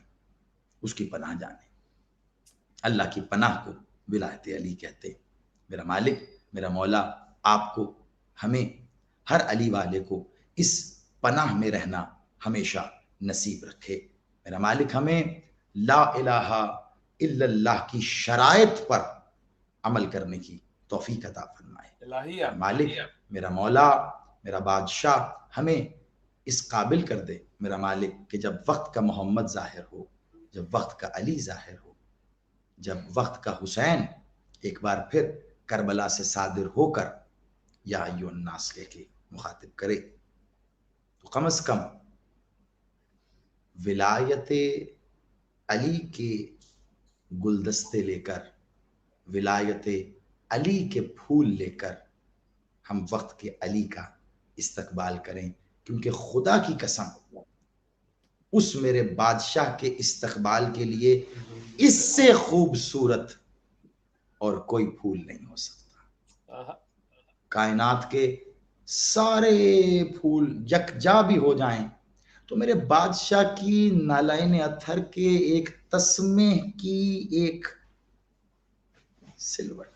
اس کی پناہ جانے. اللہ کی پناہ کو ولایت علی کہتے ہیں. میرا مالک میرا مولا آپ کو ہمیں ہر علی والے کو اس پناہ میں رہنا ہمیشہ نصیب رکھے۔ میرا مالک ہمیں لا الہ الا اللہ کی شرائط پر عمل کرنے کی توفیق عطا فرمائے۔ میرا مالک میرا مولا میرا بادشاہ ہمیں اس قابل کر دے میرا مالک کہ جب وقت کا محمد ظاہر ہو، جب وقت کا علی ظاہر ہو، جب وقت کا حسین ایک بار پھر کربلا سے صادر ہو کر یا ایھا الناس کہہ کے مخاطب کرے، تو کم از کم ولایت علی کے گلدستے لے کر، ولایت علی کے پھول لے کر ہم وقت کے علی کا استقبال کریں، کیونکہ خدا کی قسم اس میرے بادشاہ کے استقبال کے لیے اس سے خوبصورت اور کوئی پھول نہیں ہو سکتا۔ کائنات کے سارے پھول یکجا بھی ہو جائیں تو میرے بادشاہ کی نالائن اطہر کے ایک تسمے کی ایک سلوٹ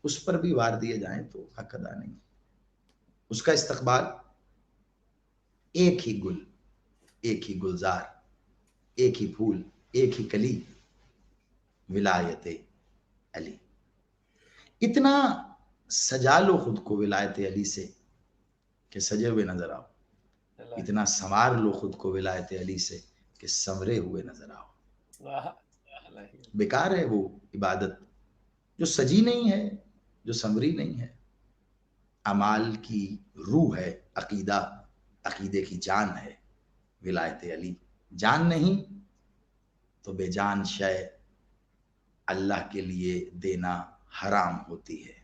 اس پر بھی وار دیے جائیں تو حق ادا نہیں۔ اس کا استقبال ایک ہی گل، ایک ہی گلزار، ایک ہی پھول، ایک ہی کلی، ولایت علی۔ اتنا سجا لو خود کو ولایت علی سے کہ سجے ہوئے نظر آؤ، اتنا سنوار لو خود کو ولایت علی سے کہ سنورے ہوئے نظر آؤ۔ بیکار ہے وہ عبادت جو سجی نہیں ہے، جو سنوری نہیں ہے۔ اعمال کی روح ہے عقیدہ، عقیدے کی جان ہے ولایت علی۔ جان نہیں تو بے جان شے اللہ کے لیے دینا حرام ہوتی ہے،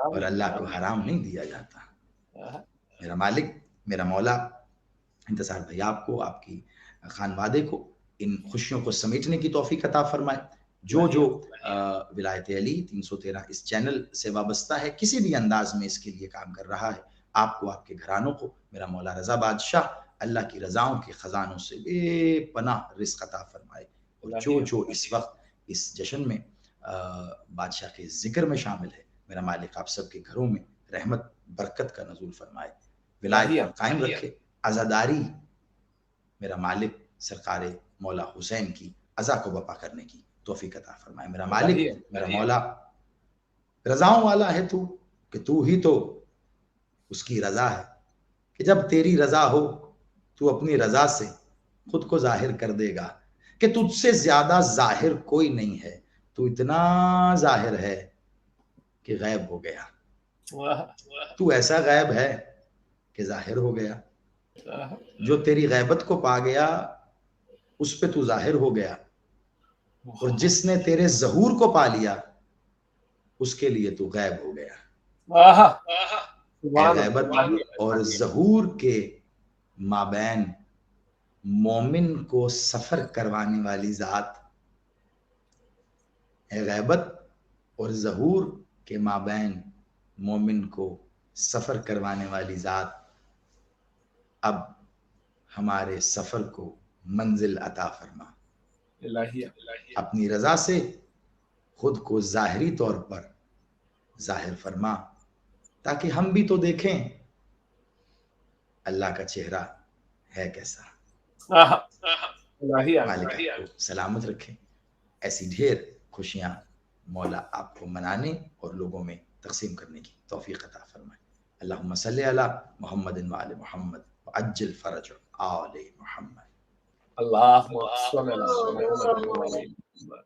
اور اللہ کو حرام نہیں دیا جاتا۔ میرا مالک میرا مولا انتصار بھائی آپ کو، آپ کی خانوادے کو ان خوشیوں کو سمیٹنے کی توفیق عطا فرمائے۔ جو ولایت علی 313 اس چینل سے وابستہ ہے، کسی بھی انداز میں اس کے لیے کام کر رہا ہے، آپ کو، آپ کے گھرانوں کو میرا مولا رضا بادشاہ اللہ کی رضاؤں کے خزانوں سے بے پناہ رزق عطا فرمائے۔ اور جو اس وقت اس جشن میں بادشاہ کے ذکر میں شامل ہے، میرا مالک آپ سب کے گھروں میں رحمت برکت کا نزول فرمائے، ولایت قائم رکھے، عزاداری میرا مالک سرکار مولا حسین کی عزا کو بپا کرنے کی توفیق عطا فرمائے۔ میرا مالک میرا مولا رضاؤں والا ہے تو، کہ تو ہی تو اس کی رضا ہے، کہ جب تیری رضا ہو تو اپنی رضا سے خود کو ظاہر کر دے گا کہ تجھ سے زیادہ ظاہر کوئی نہیں ہے، تو اتنا ظاہر ہے کہ غیب ہو گیا، تو ایسا غیب ہے کہ ظاہر ہو گیا۔ جو تیری غیبت کو پا گیا اس پہ تو ظاہر ہو گیا، اور جس نے تیرے ظہور کو پا لیا اس کے لیے تو غیب ہو گیا۔ اے غیبت اور ظہور کے مابین مومن کو سفر کروانے والی ذات، اے غیبت اور ظہور کے مابین مومن کو سفر کروانے والی ذات، اب ہمارے سفر کو منزل عطا فرما۔ اپنی رضا سے خود کو ظاہری طور پر ظاہر فرما، تاکہ ہم بھی تو دیکھیں اللہ کا چہرہ ہے کیسا۔ مالک آپ کو سلامت رکھے، ایسی ڈھیر خوشیاں مولا آپ کو منانے اور لوگوں میں تقسیم کرنے کی توفیق عطا فرمائے۔ اللہم صلی علی محمد وآل محمد وعجل فرج آل محمد۔ اللہم صلی علی محمد